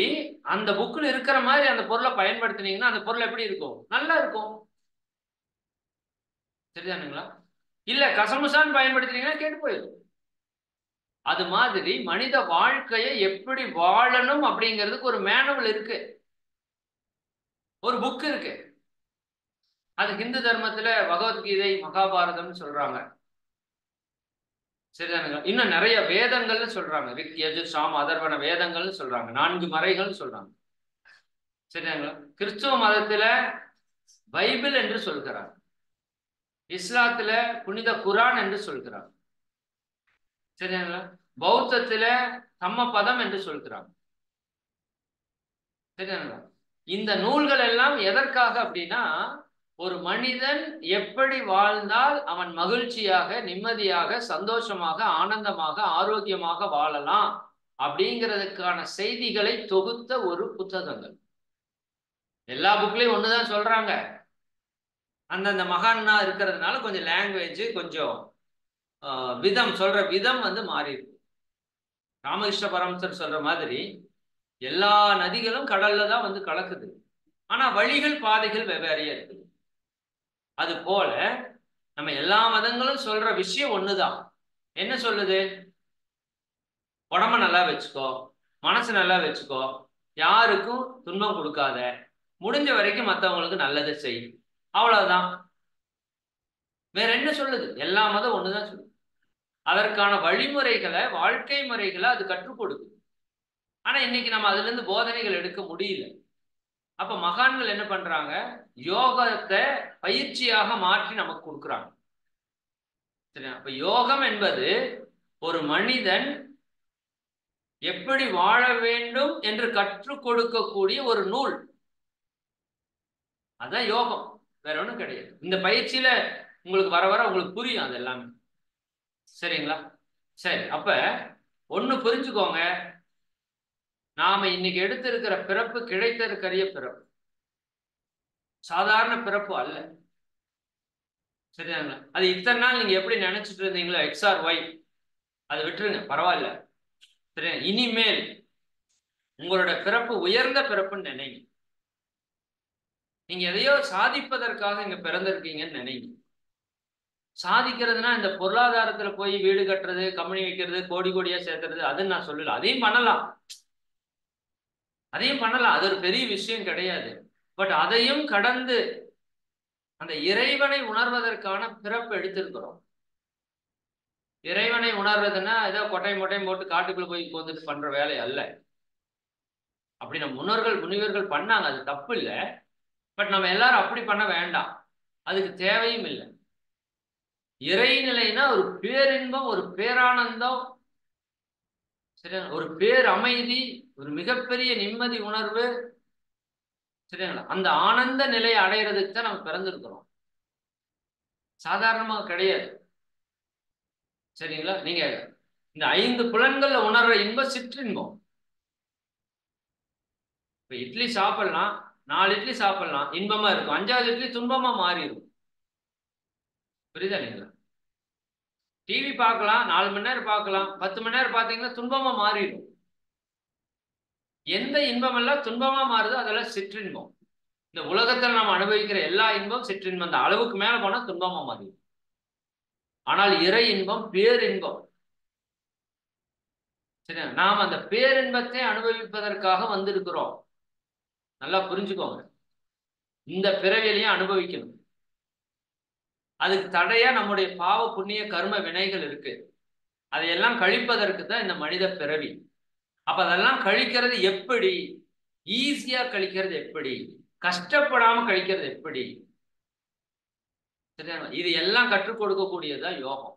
அந்த புக்கில் இருக்கிற மாதிரி அந்த பொருளை பயன்படுத்தினீங்கன்னா அந்த பொருள் எப்படி இருக்கும்? நல்லா இருக்கும். சரிதானுங்களா? இல்ல கசமுசான்னு பயன்படுத்தினீங்கன்னா கேட்டு போயிடும். அது மாதிரி மனித வாழ்க்கையை எப்படி வாழணும் அப்படிங்கிறதுக்கு ஒரு மேனுவல் இருக்கு, ஒரு புக் இருக்கு. அது ஹிந்து தர்மத்துல பகவத்கீதை மகாபாரதம்னு சொல்றாங்க. சரிதானுங்க? இன்னும் நிறைய வேதங்கள்னு சொல்றாங்க, ரிக் யஜுர் சாம அதர்வன வேதங்கள்னு சொல்றாங்க, 4 மறைகள் சொல்றாங்க. சரிதாங்களா? கிறிஸ்துவ மதத்துல பைபிள் என்று சொல்கிறார், இஸ்லாத்துல புனித குரான் என்று சொல்கிறார். சரிங்களா? பௌத்தத்துல தம்ம பதம் என்று சொல்கிறாங்க. சரிங்களா? இந்த நூல்கள் எல்லாம் எதற்காக அப்படின்னா ஒரு மனிதன் எப்படி வாழ்ந்தால் அவன் மகிழ்ச்சியாக, நிம்மதியாக, சந்தோஷமாக, ஆனந்தமாக, ஆரோக்கியமாக வாழலாம் அப்படிங்கிறதுக்கான செய்திகளை தொகுத்த ஒரு புத்தகங்கள். எல்லா புக்லயும் ஒண்ணுதான் சொல்றாங்க, அந்தந்த மகான்னா இருக்கிறதுனால கொஞ்சம் லாங்குவேஜ், கொஞ்சம் விதம், சொல்ற விதம் மாறி இருக்கு. ராமகிருஷ்ண பரமசர் சொல்ற மாதிரி எல்லா நதிகளும் கடல்ல தான் கலக்குது, ஆனா வழிகள் பாதைகள் வெவ்வேறையா இருக்குது. அது போல நம்ம எல்லா மதங்களும் சொல்ற விஷயம் ஒண்ணுதான். என்ன சொல்லுது? உடம்ப நல்லா வச்சுக்கோ, மனசு நல்லா வச்சுக்கோ, யாருக்கும் துன்பம் கொடுக்காத, முடிஞ்ச வரைக்கும் மற்றவங்களுக்கு நல்லதை செய், அவ்வளவுதான். வேற என்ன சொல்லுது? எல்லா மதம் ஒண்ணுதான் சொல்லுது. அதற்கான வழிமுறைகளை, வாழ்க்கை முறைகளை அது கற்றுக் கொடுக்குது. ஆனா இன்னைக்கு நம்ம அதுல இருந்து போதனைகள் எடுக்க முடியல. அப்ப மகான்கள் என்ன பண்றாங்க? யோகத்தை பயிற்சியாக மாற்றி நமக்கு கொடுக்குறாங்க. சரியா? அப்ப யோகம் என்பது ஒரு மனிதன் எப்படி வாழ வேண்டும் என்று கற்றுக் கொடுக்கக்கூடிய ஒரு நூல், அதான் யோகம். வேற ஒன்றும் கிடையாது. இந்த பயிற்சியில உங்களுக்கு வர வர உங்களுக்கு புரியும் அது எல்லாமே. சரிங்களா? சரி, அப்ப ஒண்ணு புரிஞ்சுக்கோங்க, நாம இன்னைக்கு எடுத்திருக்கிற பிறப்பு கிடைத்திருக்கிற பிறப்பு, சாதாரண பிறப்பு அல்ல. சரியாங்களா? அது இத்தனை நாள் நீங்க எப்படி நினைச்சிட்டு இருந்தீங்களோ எக்ஸ் ஆர் ஒய், அதை விட்டுருங்க, பரவாயில்ல. சரி, இனிமேல் உங்களோட பிறப்பு உயர்ந்த பிறப்புன்னு நினைங்க. நீங்க எதையோ சாதிப்பதற்காக இங்க பிறந்திருக்கீங்கன்னு நினைங்க. சாதிக்கிறதுனா இந்த பொருளாதாரத்துல போய் வீடு கட்டுறது, கம்பெனி வைக்கிறது, கோடி கோடியா சேர்த்துறது, அதுன்னு நான் சொல்லல. அதையும் பண்ணலாம், அதையும் பண்ணலாம், அது ஒரு பெரிய விஷயம் கிடையாது. பட் அதையும் கடந்து அந்த இறைவனை உணர்வதற்கான பிறப்பு எடுத்திருக்கிறோம். இறைவனை உணர்றதுன்னா ஏதோ கொட்டை மொட்டையும் போட்டு காட்டுக்குள்ள போய் வந்துட்டு பண்ற வேலை அல்ல. அப்படி நம்ம முன்னோர்கள் முனிவர்கள் பண்ணாங்க, அது தப்பு இல்லை. பட் நம்ம எல்லாரும் அப்படி பண்ண வேண்டாம், அதுக்கு தேவையும் இல்லை. இறைநிலைனா ஒரு பேரின்பம், ஒரு பேரானந்தம், சரியா, ஒரு பேர் அமைதி, ஒரு மிகப்பெரிய நிம்மதி உணர்வு. சரிங்களா? அந்த ஆனந்த நிலையை அடையிறதுக்கு தான் நம்ம பிறந்திருக்கிறோம், சாதாரணமாக கிடையாது. சரிங்களா? நீங்க இந்த 5 புலன்கள்ல உணர்ற இன்பம் சிற்றின்பம். இப்ப இட்லி சாப்பிடலாம், 4 இட்லி சாப்பிடலாம், இன்பமா இருக்கும். 5வது இட்லி துன்பமா மாறிடும். புரியுதா? நீங்களா டிவி பார்க்கலாம், 4 மணி நேரம் பார்க்கலாம், 10 மணி நேரம் பார்த்தீங்கன்னா துன்பமா மாறிடும். எந்த இன்பம் எல்லாம் துன்பமா மாறுதோ அதெல்லாம் சிற்றின்பம். இந்த உலகத்தில் நாம் அனுபவிக்கிற எல்லா இன்பம் சிற்றின்பம். அந்த அளவுக்கு மேல போனா துன்பமா மாறிடும். ஆனால் இறை இன்பம் பேரின்பம். சரியா? நாம் அந்த பேரின்பத்தை அனுபவிப்பதற்காக வந்திருக்கிறோம். நல்லா புரிஞ்சுக்கோங்க, இந்த பிறவிலையும் அனுபவிக்கணும். அதுக்கு தடையா நம்முடைய பாவ புண்ணிய கர்ம வினைகள் இருக்கு. அதையெல்லாம் கழிப்பதற்கு தான் இந்த மனித பிறவி. அப்ப அதெல்லாம் கழிக்கிறது எப்படி? ஈஸியா கழிக்கிறது எப்படி? கஷ்டப்படாம கழிக்கிறது எப்படி? சரியா? இது எல்லாம் கற்றுக் கொடுக்கக்கூடியதுதான் யோகம்.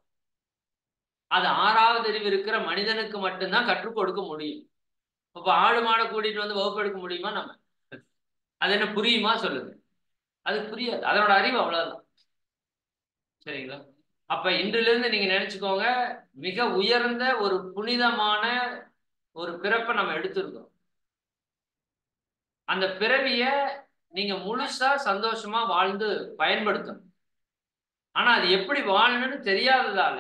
அது 6வது அறிவு இருக்கிற மனிதனுக்கு மட்டும்தான் கற்றுக் கொடுக்க முடியும். இப்ப ஆடு மாடை கூட்டிட்டு வந்து வகுப்பு எடுக்க முடியுமா நம்ம? அது என்ன புரியுமா சொல்லுங்க? அது புரியாது, அதனோட அறிவு அவ்வளவுதான். சரிங்களா? அப்ப இன்றிலிருந்து நீங்க நினைச்சுக்கோங்க, மிக உயர்ந்த ஒரு புனிதமான ஒரு பிறப்பை நம்ம எடுத்திருக்கோம். அந்த பிறவிய நீங்க முழுசா சந்தோஷமா வாழ்ந்து பயன்படுத்தணும். ஆனா அது எப்படி வாழணும்னு தெரியாததால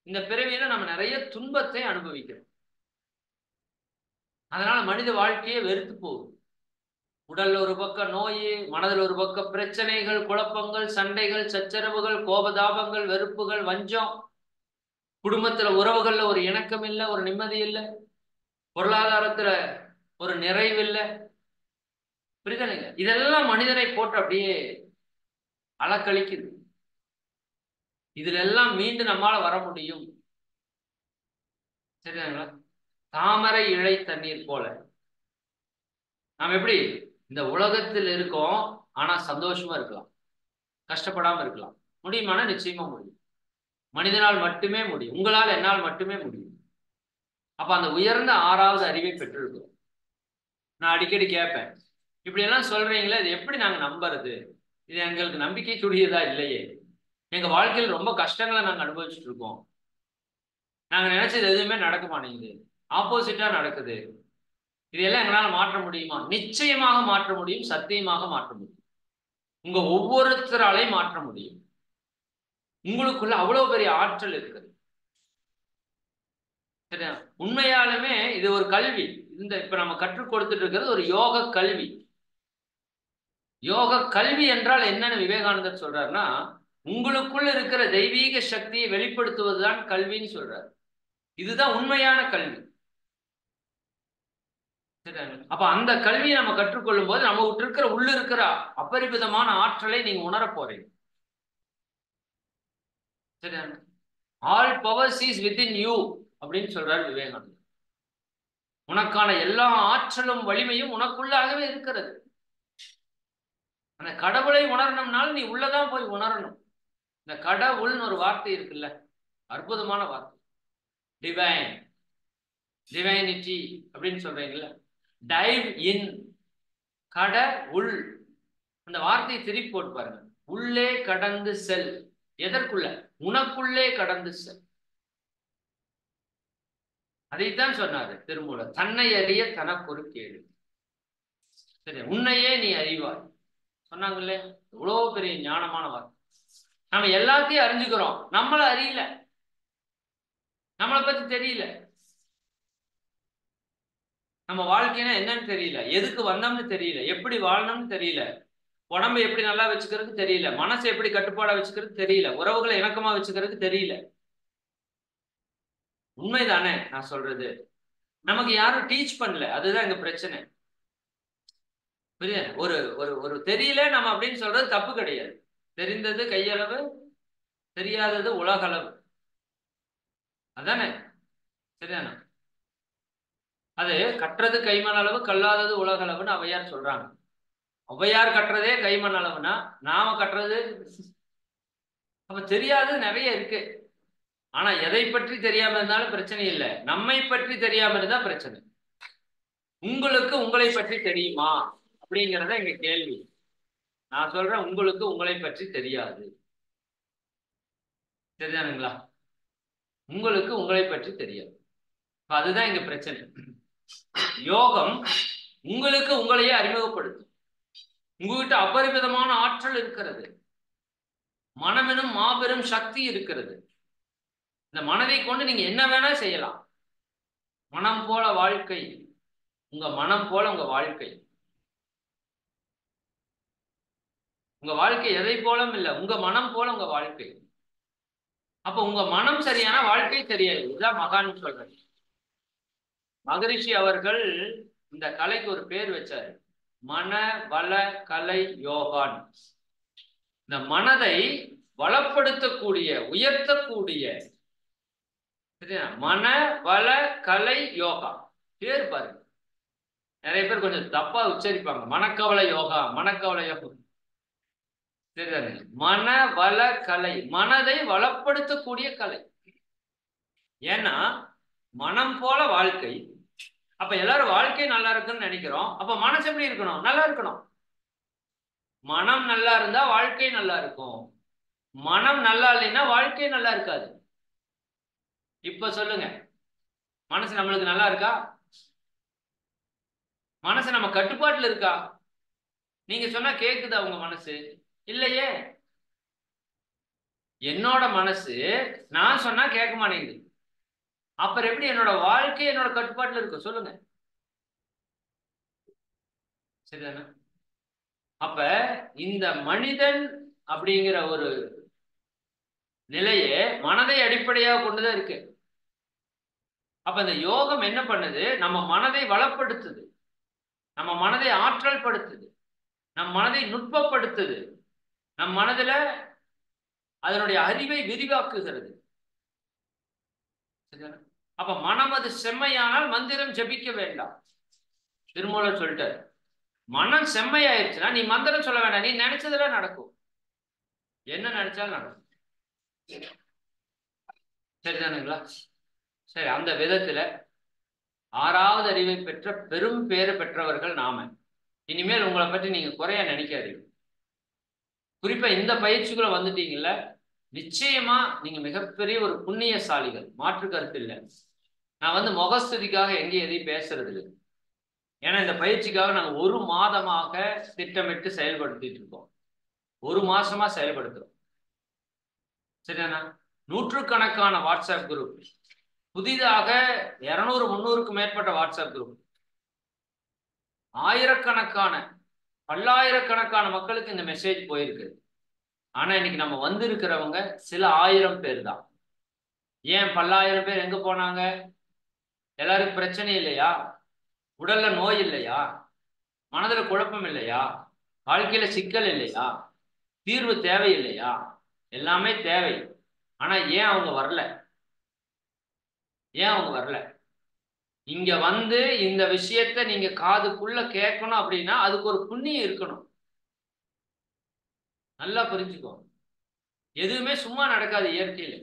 இந்த பிறவியில நம்ம நிறைய துன்பத்தை அனுபவிக்கிறோம். அதனால மனித வாழ்க்கையே வெறுத்து போகுது. உடல்ல ஒரு பக்கம் நோய், மனதில் ஒரு பக்கம் பிரச்சனைகள், குழப்பங்கள், சண்டைகள், சச்சரவுகள், கோபதாபங்கள், வெறுப்புகள், வஞ்சம், குடும்பத்துல உறவுகள்ல ஒரு இணக்கம் இல்லை, ஒரு நிம்மதி இல்லை, பொருளாதாரத்துல ஒரு நிறைவு இல்லை. புரியுதுங்க? இதெல்லாம் மனிதனை போட்டு அப்படியே அலக்கழிக்குது. இதுல எல்லாம் மீண்டு நம்மால வர முடியும். சரிங்களா? தாமரை இழை தண்ணீர் போல நாம் எப்படி இந்த உலகத்தில் இருக்கோம், ஆனா சந்தோஷமா இருக்கலாம், கஷ்டப்படாம இருக்கலாம். முடியுமானா நிச்சயமா முடியும். மனிதனால் மட்டுமே முடியும், உங்களால் என்னால் மட்டுமே முடியும். அப்ப அந்த உயர்ந்த 6வது அறிவை பெற்றிருக்கிறோம். நான் அடிக்கடி கேட்பேன், இப்படி எல்லாம் சொல்றீங்களே, இது எப்படி நாங்க நம்புறது? இது எங்களுக்கு நம்பிக்கைக்குரியதா இல்லையே. எங்க வாழ்க்கையில் ரொம்ப கஷ்டங்களை நாங்க அனுபவிச்சுட்டு இருக்கோம், நாங்க நினைச்சது எதுவுமே நடக்க மாட்டேங்குது, ஆப்போசிட்டா நடக்குது. இதெல்லாம் எங்களால் மாற்ற முடியுமா? நிச்சயமாக மாற்ற முடியும், சத்தியமாக மாற்ற முடியும். உங்க ஒவ்வொருத்தராலையும் மாற்ற முடியும். உங்களுக்குள்ள அவ்வளவு பெரிய ஆற்றல் இருக்குது. சரியா? உண்மையாலுமே இது ஒரு கல்வி. இந்த இப்ப நம்ம கற்றுக் கொடுத்துட்டு இருக்கிறது ஒரு யோக கல்வி. யோக கல்வி என்றால் என்னன்னு விவேகானந்தர் சொல்றாருன்னா, உங்களுக்குள்ள இருக்கிற தெய்வீக சக்தியை வெளிப்படுத்துவதுதான் கல்வின்னு சொல்றாரு. இதுதான் உண்மையான கல்வி. அப்ப அந்த கல்வியை நம்ம கற்றுக்கொள்ளும் போது நம்ம இருக்கிற உள்ள இருக்கிற அபரிமிதமான ஆற்றலை நீங்க உணர போறீங்க. சரியா? All powers is within you அப்படின்னு சொல்றாரு விவேகானந்தர். உனக்கான எல்லா ஆற்றலும் வலிமையும் உனக்குள்ளாகவே இருக்கிறது. அந்த கடவுளை உணரணும்னாலும் நீ உள்ளதான் போய் உணரணும். இந்த கடவுள்னு ஒரு வார்த்தை இருக்குல்ல, அற்புதமான வார்த்தை. டிவைன், டிவைனிட்டி அப்படின்னு சொல்றீங்கல்ல. டைவ் இன், கட உள். அந்த வார்த்தையை திருப்பி போட்டு பாருங்க. உள்ளே கடந்து செல். எதற்குள்ள? உனக்குள்ளே கடந்து செல். அதைத்தான் சொன்னாரு திருமூலர். தன்னை அறிய தனக்கொரு கேடு. சரி, உன்னையே நீ அறிவாய் சொன்னாங்கல்ல. இவ்வளவு பெரிய ஞானமான வார்த்தை. நம்ம எல்லாத்தையும் அறிஞ்சுக்கிறோம், நம்மள அறியல, நம்மளை பத்தி தெரியல. நம்ம வாழ்க்கைனா என்னன்னு தெரியல, எதுக்கு வந்தோம்னு தெரியல, எப்படி வாழணும்னு தெரியல, உடம்பை எப்படி நல்லா வச்சுக்கிறதுக்கு தெரியல, மனசை எப்படி கட்டுப்பாடா வச்சுக்கிறது தெரியல, உறவுகளை இணக்கமா வச்சுக்கிறதுக்கு தெரியல. உண்மைதானே நான் சொல்றது? நமக்கு யாரும் டீச் பண்ணல, அதுதான் எங்க பிரச்சனை. புரியுது? ஒரு ஒரு ஒரு தெரியல நம்ம அப்படின்னு சொல்றது தப்பு கிடையாது. தெரிந்தது கையளவு, தெரியாதது உலகளவு. அதானே? சரிதானே? அது கற்றது கைமண் அளவு, கல்லாதது உலகளவுன்னு ஔவையார் சொல்றாங்க. ஔவையார் கட்டுறதே கைமண் அளவுனா நாம கட்டுறது அப்ப தெரியாதது நிறைய இருக்கு. ஆனா எதை பற்றி தெரியாம இருந்தாலும் பிரச்சனை இல்லை, நம்மை பற்றி தெரியாம இருந்தா பிரச்சனை. உங்களுக்கு உங்களை பற்றி தெரியுமா அப்படிங்கிறத எங்க கேள்வி. நான் சொல்றேன், உங்களுக்கு உங்களை பற்றி தெரியாது. சரிதானுங்களா? உங்களுக்கு உங்களை பற்றி தெரியாது. அதுதான் எங்க பிரச்சனை. யோகம் உங்களுக்கு உங்களையே அறிமுகப்படுத்தும். உங்ககிட்ட அபரிமிதமான ஆற்றல் இருக்கிறது, மனமெனும் மாபெரும் சக்தி இருக்கிறது. இந்த மனதை கொண்டு நீங்க என்ன வேணா செய்யலாம். மனம் போல வாழ்க்கை, உங்க மனம் போல உங்க வாழ்க்கை. உங்க வாழ்க்கை எதை போலும் இல்லை, உங்க மனம் போல உங்க வாழ்க்கை. அப்ப உங்க மனம் சரியான வாழ்க்கை தெரியாது. இதுதான் மகான் சொல்றது. மகரிஷி அவர்கள் இந்த கலைக்கு ஒரு பேர் வச்சாரு, மன வள கலை யோகான். இந்த மனதை வளப்படுத்தக்கூடிய, உயர்த்தக்கூடிய மன வள கலை யோகா. பேர் பாருங்க, நிறைய பேர் கொஞ்சம் தப்பா உச்சரிப்பாங்க. மனக்கவலை யோகா, மனக்கவலை யோகா. சரிதானே? மன வள கலை, மனதை வளப்படுத்தக்கூடிய கலை. ஏன்னா மனம் போல வாழ்க்கை. அப்ப எல்லாரும் வாழ்க்கை நல்லா இருக்குன்னு நினைக்கிறோம். அப்ப மனசு எப்படி இருக்கணும்? நல்லா இருக்கணும். மனம் நல்லா இருந்தா வாழ்க்கை நல்லா இருக்கும். மனம் நல்லா இல்லைன்னா வாழ்க்கை நல்லா இருக்காது. இப்ப சொல்லுங்க, மனசு நம்மளுக்கு நல்லா இருக்கா? மனசு நம்ம கட்டுப்பாட்டுல இருக்கா? நீங்க சொன்னா கேக்குதா உங்க மனசு? இல்லையே. என்னோட மனசு நான் சொன்னா கேட்க மாட்டேங்குது. அப்புறம் எப்படி என்னோட வாழ்க்கை என்னோட கட்டுப்பாட்டுல இருக்கும்? சொல்லுங்க. சரிதானே? அப்ப இந்த மனிதன் அப்படிங்கிற ஒரு நிலையே மனதை அடிப்படையாக கொண்டுதான் இருக்கு. அப்ப இந்த யோகம் என்ன பண்ணுது? நம்ம மனதை வளப்படுத்துது, நம்ம மனதை ஆற்றல் படுத்துது, நம் மனதை நுட்பப்படுத்துது, நம் மனதுல அதனுடைய அறிவை விரிவாக்குகிறது. அப்ப மனம் அது செம்மையானால் மந்திரம் ஜபிக்க வேண்டாம். திருமூலர் சொல்லிட்டார், மனம் செம்மையாயிருச்சுன்னா நீ மந்திரம் சொல்ல வேண்டாம், நீ நினைச்சதெல்லாம் நடக்கும். என்ன நினைச்சாலும் நடக்கும். சரிதானுங்களா? சரி, அந்த விதத்துல ஆறாவது அறிவை பெற்ற பெரும் பேறு பெற்றவர்கள் நாம. இனிமேல் உங்களை பற்றி நீங்க குறைய நினைக்காதீங்க. குறிப்பா இந்த பயிற்சிக்குள்ள வந்துட்டீங்கல்ல, நிச்சயமா நீங்க மிகப்பெரிய ஒரு புண்ணியசாலிகள், மாற்று கருத்து இல்லை. நான் வந்து முகஸ்துதிக்காக எங்கேயும் எதையும் பேசுறது இல்லை. ஏன்னா இந்த பயிற்சிக்காக நாங்க 1 மாதமாக திட்டமிட்டு செயல்படுத்திட்டு இருக்கோம். 1 மாசமா செயல்படுத்துறோம். சரிதானா? நூற்றுக்கணக்கான வாட்ஸ்அப் குரூப், புதிதாக 200-300க்கு மேற்பட்ட வாட்ஸ்அப் குரூப், ஆயிரக்கணக்கான பல்லாயிரக்கணக்கான மக்களுக்கு இந்த மெசேஜ் போயிருக்கு. ஆனா இன்னைக்கு நம்ம வந்திருக்கிறவங்க சில 1000 பேர் தான். ஏன் 10,000 பேர் எங்க போனாங்க? எல்லாருக்கும் பிரச்சனை இல்லையா? உடல்ல நோய் இல்லையா? மனதுல குழப்பம் இல்லையா? வாழ்க்கையில சிக்கல் இல்லையா? தீர்வு தேவை இல்லையா? எல்லாமே தேவை. ஆனா ஏன் அவங்க வரல? ஏன் அவங்க வரல? இங்க வந்து இந்த விஷயத்த நீங்க காதுக்குள்ள கேட்கணும் அப்படின்னா அதுக்கு ஒரு புண்ணியம் இருக்கணும். நல்லா புரிஞ்சுக்கோ. எதுவுமே சும்மா நடக்காது இயற்கையில.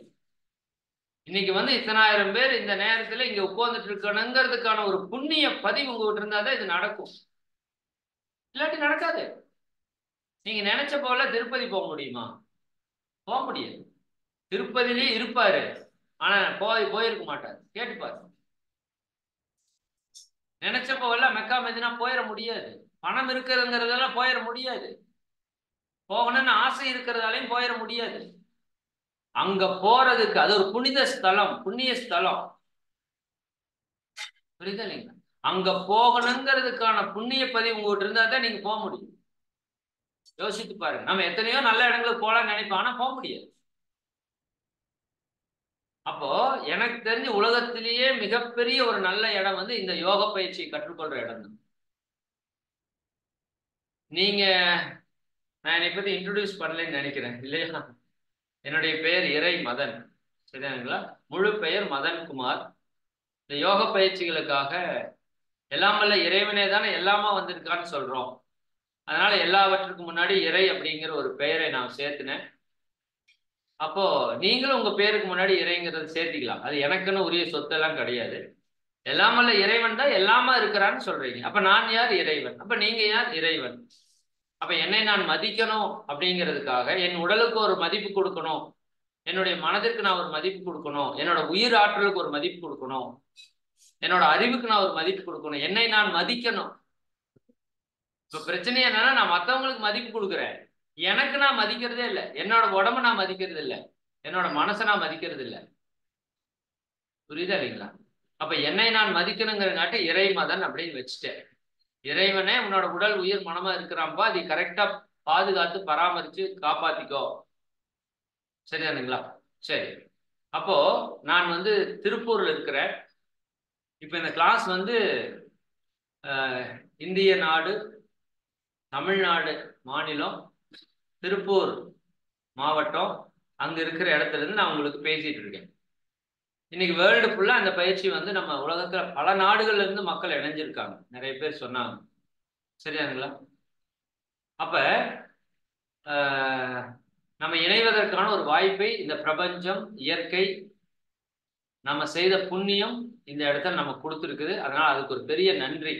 இன்னைக்கு வந்து இத்தனாயிரம் பேர் இந்த நேரத்துல இங்க உட்கார்ந்துட்டு இருக்கணுங்கிறதுக்கான ஒரு புண்ணிய பதிவு உங்ககிட்ட இருந்தாதான் இது நடக்கும். இல்லாட்டி நடக்காது. நீங்க நினைச்ச போல திருப்பதி போக முடியுமா? போக முடியாது. திருப்பதியிலே இருப்பாரு, ஆனா போயிருக்க மாட்டாரு. கேட்டுப்பாரு. நினைச்ச போல மெக்கா மெதினா போயிட முடியாது. பணம் இருக்கிறதுங்கிறதெல்லாம் போயிட முடியாது. போகணும்னு ஆசை இருக்கிறதாலையும் போயிட முடியாது. அங்க போறதுக்கு அது ஒரு புனித ஸ்தலம், புண்ணிய ஸ்தலம். புரியுதா இல்லைங்களா? அங்க போகணுங்கிறதுக்கான புண்ணிய பதிவு உங்ககிட்ட இருந்தா தான் நீங்க போக முடியும். யோசித்து பாருங்க. நம்ம எத்தனையோ நல்ல இடங்களுக்கு போகலாம்னு நினைப்போம், ஆனா போக முடியாது. அப்போ எனக்கு தெரிஞ்ச உலகத்திலேயே மிகப்பெரிய ஒரு நல்ல இடம் வந்து இந்த யோக பயிற்சியை கற்றுக்கொள்ற இடம் தான். நீங்க நான் என்னை பத்தி இன்ட்ரோடியூஸ் பண்ணலன்னு நினைக்கிறேன் இல்லையா? என்னுடைய பெயர் இறை மதன். சரிங்களா? முழு பெயர் மதன் குமார். இந்த யோக பயிற்சிகளுக்காக எல்லாம் வல்ல இறைவனே தானே எல்லாமா வந்திருக்கான்னு சொல்றோம். அதனால எல்லாவற்றுக்கும் முன்னாடி இறை அப்படிங்கிற ஒரு பெயரை நான் சேர்த்தினேன். அப்போ நீங்களும் உங்க பேருக்கு முன்னாடி இறைங்கிறத சேர்த்திக்கலாம். அது எனக்குன்னு உரிய சொத்தெல்லாம் கிடையாது. எல்லாம் வல்ல இறைவன் தான் எல்லாமா இருக்கிறான்னு சொல்றீங்க. அப்ப நான் யார்? இறைவன். அப்ப நீங்க யார்? இறைவன். அப்ப என்னை நான் மதிக்கணும் அப்படிங்கிறதுக்காக என் உடலுக்கு ஒரு மதிப்பு கொடுக்கணும், என்னுடைய மனதிற்கு நான் ஒரு மதிப்பு கொடுக்கணும், என்னோட உயிர் ஆற்றலுக்கு ஒரு மதிப்பு கொடுக்கணும், என்னோட அறிவுக்கு நான் ஒரு மதிப்பு கொடுக்கணும், என்னை நான் மதிக்கணும். இப்ப பிரச்சனை என்னன்னா, நான் மற்றவங்களுக்கு மதிப்பு கொடுக்குறேன், எனக்கு நான் மதிக்கிறதே இல்லை. என்னோட உடம்பை நான் மதிக்கிறது இல்லை, என்னோட மனசை நான் மதிக்கிறது இல்லை. புரியுதா இல்லைங்களா? அப்ப என்னை நான் மதிக்கணுங்கிறங்காட்டி இறை மதன் அப்படின்னு வச்சுட்டேன். இறைவனே உன்னோட உடல் உயிர் மனமா இருக்கிறான்பா, அதை கரெக்டா பாதுகாத்து பராமரிச்சு காப்பாத்திக்கோ. சரிதானுங்களா? சரி. அப்போ நான் வந்து திருப்பூர்ல இருக்கிறேன். இப்ப இந்த கிளாஸ் வந்து இந்திய நாடு, தமிழ்நாடு மாநிலம், திருப்பூர் மாவட்டம், அங்க இருக்கிற இடத்துல இருந்து நான் உங்களுக்கு பேசிட்டு இருக்கேன். இன்னைக்கு வேர்ல்டு ஃபுல்லா அந்த பயிற்சி வந்து நம்ம உலகத்துல பல நாடுகள்ல இருந்து மக்கள் இணைஞ்சிருக்காங்க. நிறைய பேர் சொன்னாங்க. சரியானுங்களா? அப்ப நம்ம இணைவதற்கான ஒரு வாய்ப்பை இந்த பிரபஞ்சம், இயற்கை, நம்ம செய்த புண்ணியம் இந்த இடத்துல நமக்கு கொடுத்துருக்குது. அதனால அதுக்கு ஒரு பெரிய நன்றி.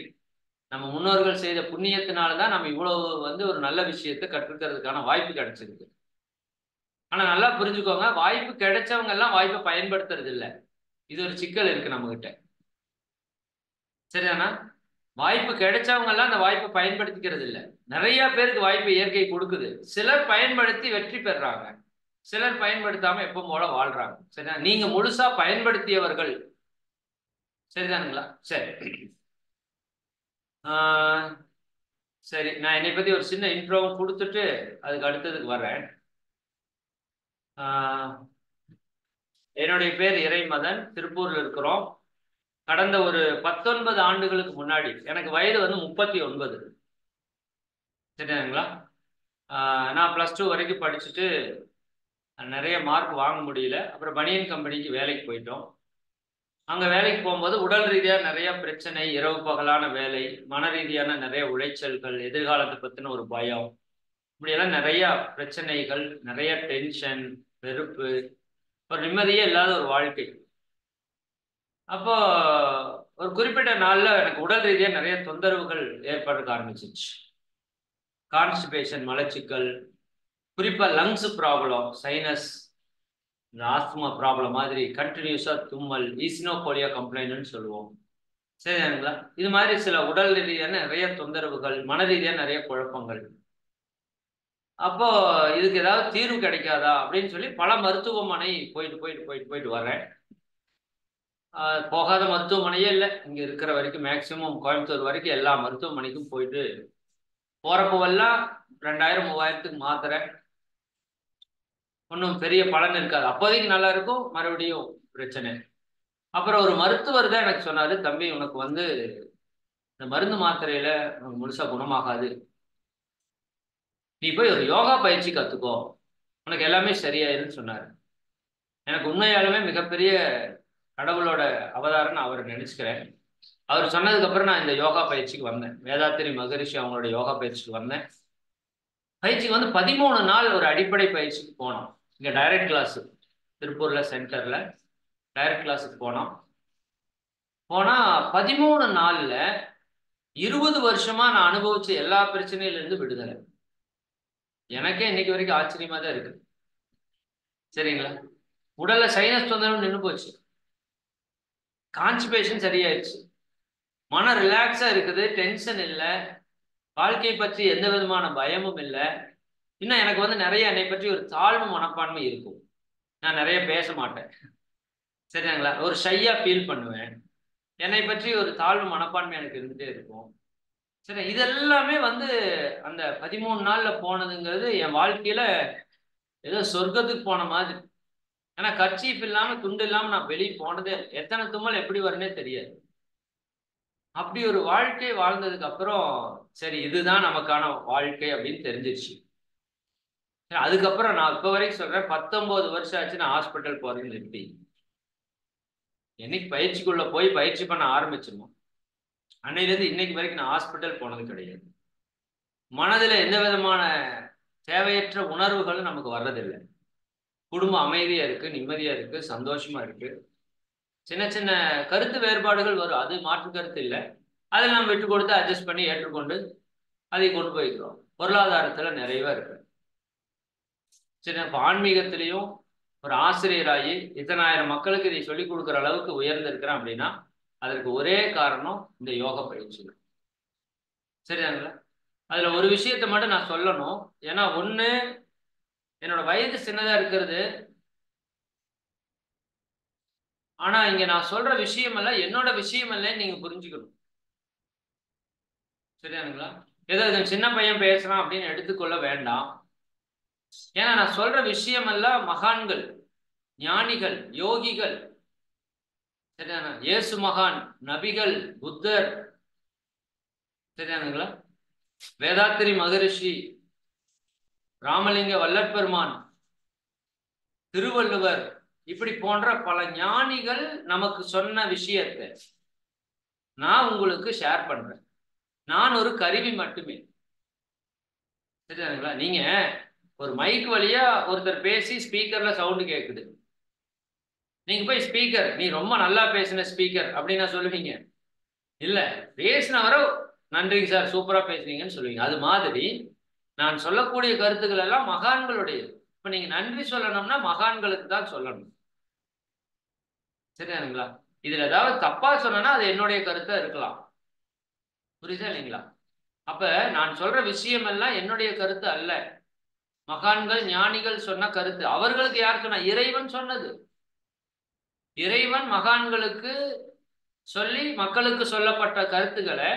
நம்ம முன்னோர்கள் செய்த புண்ணியத்தினாலதான் நம்ம இவ்வளவு வந்து ஒரு நல்ல விஷயத்தை கற்றுக்கிறதுக்கான வாய்ப்பு கிடைச்சிருக்கு. ஆனா நல்லா புரிஞ்சுக்கோங்க, வாய்ப்பு கிடைச்சவங்க எல்லாம் வாய்ப்பை பயன்படுத்துறது இல்லை. இது ஒரு சிக்கல் இருக்கு நம்ம கிட்ட. சரிதானா? வாய்ப்பு கிடைச்சவங்க எல்லாம் அந்த வாய்ப்பை பயன்படுத்திக்கிறது இல்லை. நிறைய பேருக்கு வாய்ப்பு இயற்கை கொடுக்குது. சிலர் பயன்படுத்தி வெற்றி பெறாங்க, சிலர் பயன்படுத்தாம எப்பவும் போல வாழ்றாங்க. சரியா? நீங்க முழுசா பயன்படுத்தியவர்கள். சரிதானுங்களா? சரி. சரி, நான் என்னை பத்தி ஒரு சின்ன இன்ட்ரோவும் கொடுத்துட்டு அதுக்கு அடுத்ததுக்கு வர்றேன். என்னுடைய பேர் இறைமதன். திருப்பூர்ல இருக்கிறோம். கடந்த ஒரு 19 ஆண்டுகளுக்கு முன்னாடி, எனக்கு வயது வந்து 39. சரிங்களா? நான் +2 வரைக்கும் படிச்சுட்டு நிறைய மார்க் வாங்க முடியல. அப்புறம் பனியன் கம்பெனிக்கு வேலைக்கு போயிட்டோம். அங்க வேலைக்கு போகும்போது உடல் ரீதியா நிறைய பிரச்சனை, இரவு பகலான வேலை, மன ரீதியான நிறைய உளைச்சல்கள், எதிர்காலத்தை பத்தின ஒரு பயம், இப்படியெல்லாம் நிறைய பிரச்சனைகள், நிறைய டென்ஷன், வெறுப்பு, ஒரு நிம்மதியே இல்லாத ஒரு வாழ்க்கை. அப்போ ஒரு குறிப்பிட்ட நாள்ல எனக்கு உடல் ரீதியா நிறைய தொந்தரவுகள் ஏற்பட ஆரம்பிச்சிச்சு. கான்ஸ்டிபேஷன், மலச்சிக்கல், குறிப்பா லங்ஸ் ப்ராப்ளம், சைனஸ், இந்த ஆஸ்துமா ப்ராப்ளம் மாதிரி கண்டினியூஸா தும்மல், ஈசினோகோலியா கம்ப்ளைண்ட்னு சொல்லுவோம். சரிங்களா? இது மாதிரி சில உடல் ரீதியான நிறைய தொந்தரவுகள், மன ரீதியான நிறைய குழப்பங்கள். அப்போ இதுக்கு ஏதாவது தீர்வு கிடைக்காதா அப்படின்னு சொல்லி பல மருத்துவமனை போயிட்டு போயிட்டு போயிட்டு போயிட்டு வரேன். போகாத மருத்துவமனையே இல்லை இங்க இருக்கிற வரைக்கும். மேக்சிமம் கோயம்புத்தூர் வரைக்கும் எல்லா மருத்துவமனைக்கும் போயிட்டு போறப்போவெல்லாம் 2000 3000க்கு மாத்திரை. ஒன்றும் பெரிய பலன் இருக்காது. அப்போதைக்கு நல்லா இருக்கும், மறுபடியும் பிரச்சனை. அப்புறம் ஒரு மருத்துவர் தான் எனக்கு சொன்னாரு, தம்பி உனக்கு வந்து இந்த மருந்து மாத்திரையில முழுசா குணமாகாது, நீ போய் ஒரு யோகா பயிற்சி கத்துக்கோ, உனக்கு எல்லாமே சரியாயிருன்னு சொன்னாரு. எனக்கு உண்மையாலுமே மிகப்பெரிய கடவுளோட அவதாரம் நான் அவரை நினைச்சுக்கிறேன். அவர் சொன்னதுக்கு அப்புறம் நான் இந்த யோகா பயிற்சிக்கு வந்தேன். வேதாத்திரி மகரிஷி அவங்களோட யோகா பயிற்சிக்கு வந்தேன். பயிற்சிக்கு வந்து 13 நாள் ஒரு அடிப்படை பயிற்சிக்கு போனோம். இங்க டைரக்ட் கிளாஸ், திருப்பூர்ல சென்டர்ல டைரக்ட் கிளாஸுக்கு போனா 13 நாள்ல 20 வருஷமா நான் அனுபவிச்ச எல்லா பிரச்சனையில இருந்து விடுதலை. எனக்கே இன்னைக்கு வரைக்கும் ஆச்சரியமா தான் இருக்கு. சரிங்களா? உடல்ல சைனஸ் தொந்தரவு நின்று போச்சு, கான்ஸ்டிபேஷன் சரியாயிடுச்சு, மன ரிலாக்ஸா இருக்குது, டென்ஷன் இல்லை, வாழ்க்கையை பற்றி எந்த விதமான பயமும் இல்லை. இன்னும் எனக்கு வந்து நிறைய என்னை பற்றி ஒரு தாழ்வு மனப்பான்மை இருக்கும். நான் நிறைய பேச மாட்டேன். சரிங்களா? ஒரு ஷையா ஃபீல் பண்ணுவேன். என்னை பற்றி ஒரு தாழ்வு மனப்பான்மை எனக்கு இருந்துட்டே இருக்கும். சரி, இதெல்லாமே வந்து அந்த 13 நாள்ல போனதுங்கிறது என் வாழ்க்கையில ஏதோ சொர்க்கத்துக்கு போன மாதிரி. ஏன்னா கர்ச்சீஃப் இல்லாம துண்டு இல்லாம நான் வெளியே போனதே இல்லை. எத்தனை தும்மல் எப்படி வரும்னே தெரியாது. அப்படி ஒரு வாழ்க்கை வாழ்ந்ததுக்கு அப்புறம் சரி இதுதான் நமக்கான வாழ்க்கை அப்படின்னு தெரிஞ்சிருச்சு. அதுக்கப்புறம் நான் இப்ப வரைக்கும் சொல்றேன், 19 வருஷம் ஆச்சு நான் ஹாஸ்பிட்டல் போறேன்னு நிறுத்தி. என்னைக்கு பயிற்சிக்குள்ள போய் பயிற்சி பண்ண ஆரம்பிச்சிருமோ அன்னையிலேருந்து இன்னைக்கு வரைக்கும் நான் ஹாஸ்பிட்டல் போனது கிடையாது. மனதில் எந்த விதமான தேவையற்ற உணர்வுகளும் நமக்கு வர்றதில்லை. குடும்பம் அமைதியா இருக்கு, நிம்மதியா இருக்கு, சந்தோஷமா இருக்கு. சின்ன சின்ன கருத்து வேறுபாடுகள் வரும், அது மாற்று கருத்து இல்லை. அதில் நம்ம விட்டு கொடுத்து அட்ஜஸ்ட் பண்ணி ஏற்றுக்கொண்டு அதை கொண்டு போய்க்கிறோம். பொருளாதாரத்துல நிறைவா இருக்கு. சரி, இப்போ ஆன்மீகத்திலையும் ஒரு ஆசிரியராகி இத்தனாயிரம் மக்களுக்கு இதை சொல்லிக் கொடுக்குற அளவுக்கு உயர்ந்திருக்கிறேன் அப்படின்னா அதற்கு ஒரே காரணம் இந்த யோக பயிற்சி. சரிதாங்களா? அதுல ஒரு விஷயத்தை மட்டும் நான் சொல்லணும். ஏன்னா ஒண்ணு, என்னோட வயது சின்னதா இருக்கிறது, ஆனா இங்க நான் சொல்ற விஷயம் எல்லாம் என்னோட விஷயம் இல்லைன்னு நீங்க புரிஞ்சுக்கணும். சரியானுங்களா? ஏதோ இது சின்ன பையன் பேசுறான் அப்படின்னு எடுத்துக்கொள்ள வேண்டாம். ஏன்னா நான் சொல்ற விஷயம் எல்லாம் மகான்கள், ஞானிகள், யோகிகள், சரிதானா? இயேசு மகான், நபிகள், புத்தர், சரியானுங்களா? வேதாத்திரி மகரிஷி, ராமலிங்க வல்லற்பெருமான், திருவள்ளுவர், இப்படி போன்ற பல ஞானிகள் நமக்கு சொன்ன விஷயத்தை நான் உங்களுக்கு ஷேர் பண்றேன். நான் ஒரு கருவி மட்டுமே. சரிதானுங்களா? நீங்க ஒரு மைக் வழியா ஒருத்தர் பேசி ஸ்பீக்கர்ல சவுண்டு கேட்குது, நீங்க போய் ஸ்பீக்கர் நீ ரொம்ப நல்லா பேசின ஸ்பீக்கர் அப்படின்னா சொல்லுவீங்க? இல்ல, பேசினவரை நன்றிங்க சார் சூப்பரா பேசுனீங்கன்னு சொல்லுவீங்க. அது மாதிரி நான் சொல்லக்கூடிய கருத்துக்கள் எல்லாம் மகான்களுடைய. இப்ப நீங்க நன்றி சொல்லணும்னா மகான்களுக்கு தான் சொல்லணும். சரிதானுங்களா? இதுல ஏதாவது தப்பா சொன்னா அது என்னுடைய கருத்தா இருக்கலாம். புரியுதா இல்லைங்களா? அப்ப நான் சொல்ற விஷயம் எல்லாம் என்னுடைய கருத்து அல்ல, மகான்கள் ஞானிகள் சொன்ன கருத்து. அவர்களுக்கு யார் சொன்னா? இறைவன் சொன்னது. இறைவன் மகான்களுக்கு சொல்லி மக்களுக்கு சொல்லப்பட்ட கருத்துக்களை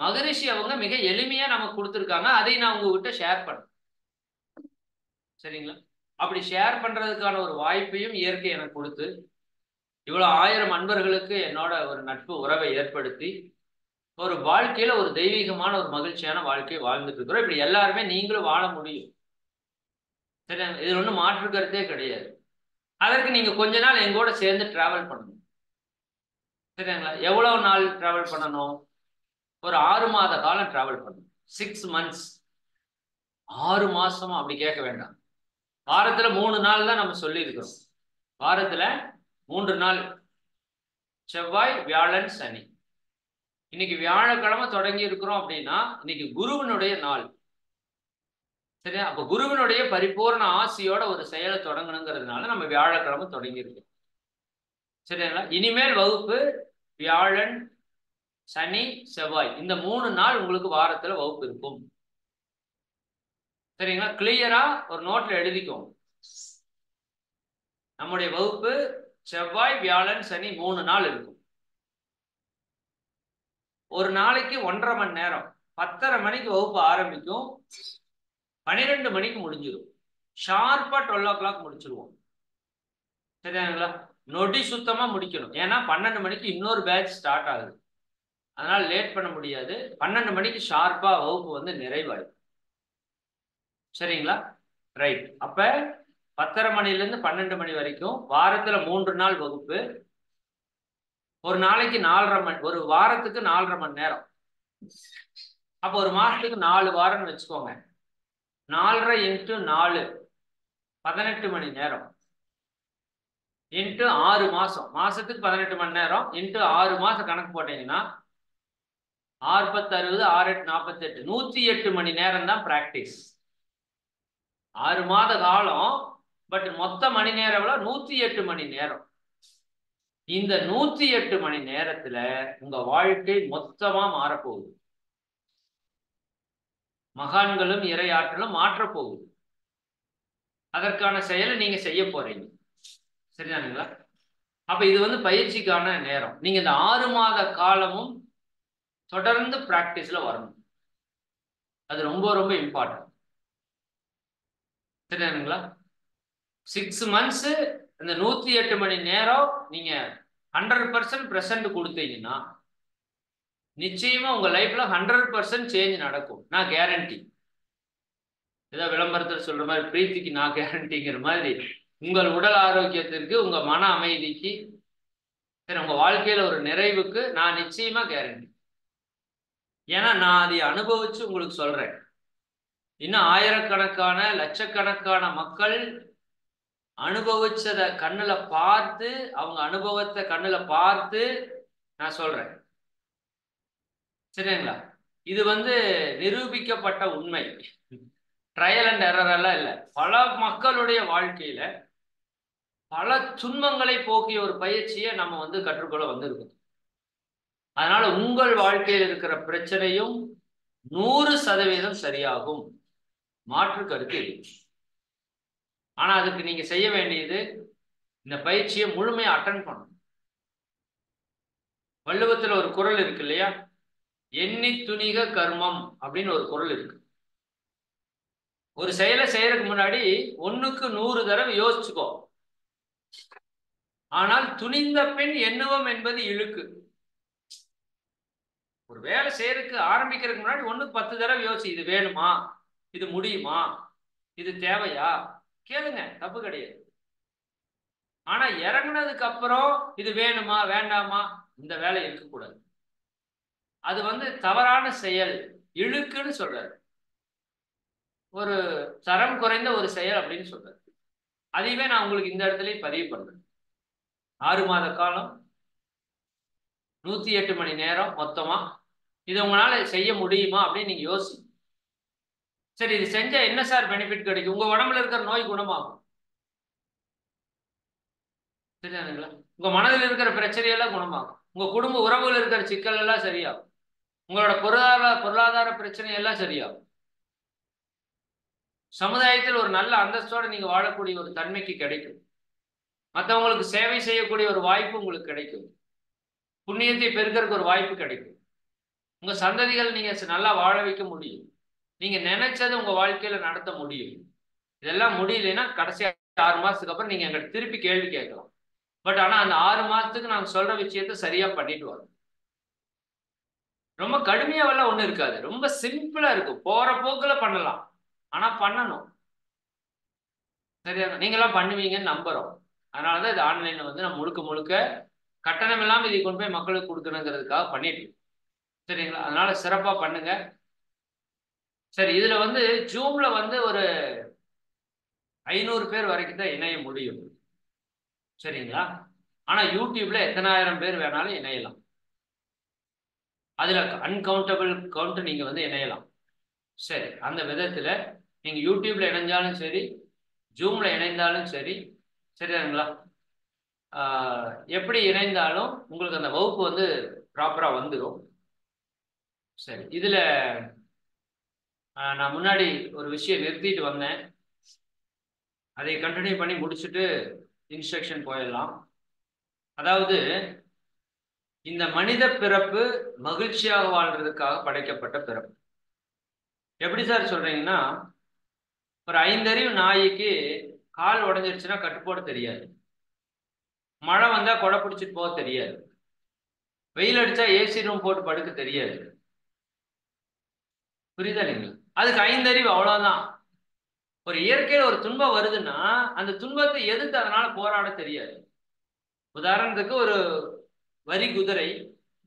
மகரிஷி அவங்க மிக எளிமையா நமக்கு கொடுத்துருக்காங்க. அதை நான் உங்ககிட்ட ஷேர் பண்ணேன். சரிங்களா? அப்படி ஷேர் பண்றதுக்கான ஒரு வாய்ப்பையும் இயற்கை எனக்கு கொடுத்து இவ்வளவு 1000 அன்பர்களுக்கு என்னோட ஒரு நட்பு உறவை ஏற்படுத்தி ஒரு வாழ்க்கையில ஒரு தெய்வீகமான ஒரு மகிழ்ச்சியான வாழ்க்கையை வாழ்ந்துட்டு இருக்கிறோம். இப்படி எல்லாருமே நீங்களும் வாழ முடியும். சரி, இது ஒன்றும் மாற்று கருத்தே கிடையாது. அதற்கு நீங்க கொஞ்ச நாள் எங்கூட சேர்ந்து டிராவல் பண்ணணும். சரிங்களா? எவ்வளவு நாள் டிராவல் பண்ணணும்? ஒரு 6 மாத காலம் டிராவல் பண்ணணும். 6 months. 6 மாசமா அப்படி கேட்க வேண்டாம். வாரத்துல 3 நாள் தான் நம்ம சொல்லி இருக்கிறோம். வாரத்துல 3 நாள், செவ்வாய், வியாழன், சனி. இன்னைக்கு வியாழக்கிழமை தொடங்கி இருக்கிறோம் அப்படின்னா இன்னைக்கு குருவினுடைய நாள். சரியா? அப்ப குருவினுடைய பரிபூர்ண ஆசியோட ஒரு செயலை தொடங்கணுங்கிறதுனால நம்ம வியாழக்கிழமை தொடங்கி இருக்கோம். சரிங்களா? இனிமேல் வகுப்பு வியாழன், சனி, செவ்வாய் இந்த 3 நாள் உங்களுக்கு வாரத்துல வகுப்பு இருக்கும். சரிங்களா? கிளியரா ஒரு நோட்ல எழுதிக்கோங்க. நம்முடைய வகுப்பு செவ்வாய், வியாழன், சனி 3 நாள் இருக்கும். ஒரு நாளைக்கு 1.5 மணி நேரம். 10:30 மணிக்கு வகுப்பு ஆரம்பிக்கும், 12 மணிக்கு முடிஞ்சிடும். ஷார்ப்பா 12 o'clock முடிச்சிருவோம். சரியாங்களா? நொடி சுத்தமா முடிக்கணும். ஏன்னா 12 மணிக்கு இன்னொரு பேட்ச் ஸ்டார்ட் ஆகுது. அதனால லேட் பண்ண முடியாது. 12 மணிக்கு ஷார்ப்பா வகுப்பு வந்து நிறைவாயிடும். சரிங்களா? ரைட். அப்ப 10:30 மணிலேருந்து 12 மணி வரைக்கும் வாரத்துல 3 நாள் வகுப்பு. ஒரு நாளைக்கு 4.5 மணி, ஒரு வாரத்துக்கு 4.5 மணி நேரம். அப்போ ஒரு மாசத்துக்கு 4 வாரம்னு வச்சுக்கோங்க. 4.5 into 4 18 மணி நேரம் இன்ட்டு 6 மாசம். மாசத்துக்கு 18 மணி நேரம் இன்ட்டு 6 மாசம் கணக்கு போட்டீங்கன்னா 6 10 60 6 8 48 108 மணி நேரம் தான் பிராக்டிஸ். 6 மாத காலம். பட் மொத்த மணி நேரம் எவ்வளவு? 108 மணி நேரம். இந்த 108 மணி நேரத்துல உங்க வாழ்க்கை மொத்தமா மாறப்போகுது. மகான்களும் இறையாற்றலும் மாற்றப் போகுது. அதற்கான செயலை நீங்க செய்ய போறீங்க. சரிதானுங்களா? அப்ப இது வந்து பயிற்சிக்கான நேரம். நீங்க இந்த 6 மாத காலமும் தொடர்ந்து பிராக்டிஸ்ல வரணும். அது ரொம்ப ரொம்ப இம்பார்ட்டன்ட். சரிதானுங்களா? 6 மந்த்ஸ் இந்த 108 மணி நேரம் நீங்க 100% பிரசன்ட் கொடுத்தீங்கன்னா நிச்சயமா உங்க லைஃப்ல 100% சேஞ்ச் நடக்கும். நான் கேரண்டி. ஏதோ விளம்பரத்தில் சொல்ற மாதிரி பிரீத்திக்கு நான் கேரண்டிங்கிற மாதிரி உங்கள் உடல் ஆரோக்கியத்திற்கு, உங்க மன அமைதிக்கு, சரி உங்க வாழ்க்கையில ஒரு நிறைவுக்கு நான் நிச்சயமா கேரண்டி. ஏன்னா நான் அதை அனுபவிச்சு உங்களுக்கு சொல்றேன். இன்னும் ஆயிரக்கணக்கான லட்சக்கணக்கான மக்கள் அனுபவிச்சத கண்ணுல பார்த்து, அவங்க அனுபவத்தை கண்ணுல பார்த்து நான் சொல்றேன். சரிங்களா? இது வந்து நிரூபிக்கப்பட்ட உண்மை. ட்ரையல் அண்ட் எரர் எல்லாம் இல்லை. பல மக்களுடைய வாழ்க்கையில பல துன்பங்களை போக்கிய ஒரு பயிற்சியை நம்ம வந்து கற்றுக்கொள்ள வந்திருக்கோம். அதனால உங்கள் வாழ்க்கையில் இருக்கிற பிரச்சனையும் 100% சரியாகும். மாற்று கருத்து இல்லை. ஆனா அதுக்கு நீங்க செய்ய வேண்டியது இந்த பயிற்சியை முழுமையா அட்டன் பண்ணணும். வள்ளுவத்துல ஒரு குறள் இருக்கு இல்லையா? எண்ணி துணிக கர்மம் அப்படின்னு ஒரு குறள் இருக்கு. ஒரு செயலை செய்யறதுக்கு முன்னாடி 1க்கு 100 தடவை யோசிச்சுக்கோ. ஆனால் துணிந்த பின் எண்ணுவோம் என்பது இழுக்கு. ஒரு வேலை செய்யறதுக்கு ஆரம்பிக்கிறதுக்கு முன்னாடி 1க்கு 10 தடவை யோசி. இது வேணுமா? இது முடியுமா? இது தேவையா? கேளுங்க, தப்பு கிடையாது. ஆனா இறங்குனதுக்கு அப்புறம் இது வேணுமா வேண்டாமா இந்த வேலை இருக்கக்கூடாது. அது வந்து தவறான செயல், இழுக்குன்னு சொல்றாரு. ஒரு தரம் குறைந்த ஒரு செயல் அப்படின்னு சொல்றாரு. அதையுமே நான் உங்களுக்கு இந்த இடத்துல பதிவு பண்றேன். 6 மாத காலம் 108 மணி நேரம் மொத்தமா இது உங்களால செய்ய முடியுமா அப்படின்னு நீங்க யோசி. சரி, இது செஞ்சா என்ன சார் பெனிஃபிட் கிடைக்கும்? உங்க உடம்புல இருக்கிற நோய் குணமாகும். சரிதானுங்களா? உங்க மனதில் இருக்கிற பிரச்சனையெல்லாம் குணமாகும். உங்க குடும்ப உறவுகள் இருக்கிற சிக்கல் எல்லாம் சரியாகும். உங்களோட பொருளாதார பிரச்சனை எல்லாம் சரியாகும். சமுதாயத்தில் ஒரு நல்ல அந்தஸ்தோட நீங்க வாழக்கூடிய ஒரு தன்மைக்கு கிடைக்கும். மற்றவங்களுக்கு சேவை செய்யக்கூடிய ஒரு வாய்ப்பு உங்களுக்கு கிடைக்கும். புண்ணியத்தை பெருக்கிறதுக்கு ஒரு வாய்ப்பு கிடைக்கும். உங்க சந்ததிகள் நீங்க நல்லா வாழ வைக்க முடியும். நீங்க நினைச்சது உங்க வாழ்க்கையில நடத்த முடியும். இதெல்லாம் முடியலைன்னா கடைசி 6 மாசத்துக்கு அப்புறம் நீங்க எங்கிட்ட திருப்பி கேள்வி கேட்கலாம். பட் ஆனா அந்த 6 மாசத்துக்கு நாங்க சொல்ற விஷயத்த சரியா பண்ணிட்டு வரோம். ரொம்ப கடுமையாவெல்லாம் ஒண்ணும் இருக்காது. ரொம்ப சிம்பிளா இருக்கும். போற போக்குல பண்ணலாம். ஆனா பண்ணணும். சரியா? நீங்களாம் பண்ணுவீங்கன்னு நம்புறோம். அதனாலதான் இது ஆன்லைன்ல வந்து நம்ம முழுக்க முழுக்க கட்டணம் இல்லாம இதை கொண்டு போய் மக்களுக்கு கொடுக்கணுங்கிறதுக்காக பண்ணிட்டு இருக்கோம். சரிங்களா? அதனால சிறப்பா பண்ணுங்க. சரி, இதுல வந்து ஜூம்ல வந்து ஒரு 500 பேர் வரைக்கும் தான் இணைய முடியும். சரிங்களா? ஆனா யூடியூப்ல எத்தனாயிரம் பேர் வேணாலும் இணையலாம். அதுல அன்கவுண்டபிள் கவுண்ட் நீங்க வந்து இணையலாம். சரி, அந்த விதத்துல நீங்க யூடியூப்ல இணைஞ்சாலும் சரி, ஜூம்ல இணைந்தாலும் சரி, சரிதானுங்களா? எப்படி இணைந்தாலும் உங்களுக்கு அந்த வகுப்பு வந்து ப்ராப்பரா வந்துடும். சரி, இதுல நான் முன்னாடி ஒரு விஷயம் நிறுத்திட்டு வந்தேன். அதை கண்டினியூ பண்ணி முடிச்சுட்டு இன்ஸ்ட்ரக்ஷன் போயிடலாம். அதாவது இந்த மனித பிறப்பு மகிழ்ச்சியாக வாழ்றதுக்காக படைக்கப்பட்ட பிறப்பு. எப்படி சார் சொல்றீங்கன்னா, ஒரு 5 அறிவு நாய்க்கு கால் உடஞ்சிருச்சுன்னா கட்டுப்போட தெரியாது. மழை வந்தா கொடை பிடிச்சிட்டு போக தெரியாது. வெயில் அடிச்சா ஏசி ரூம் போட்டு படுக்க தெரியாது. புரியுதா இல்லைங்களா? அதுக்கு 5 அறிவு, அவ்வளவுதான். ஒரு இயற்கையில ஒரு துன்பம் வருதுன்னா அந்த துன்பத்தை எதிர்த்து அதனால போராட தெரியாது. உதாரணத்துக்கு ஒரு வரி குதிரை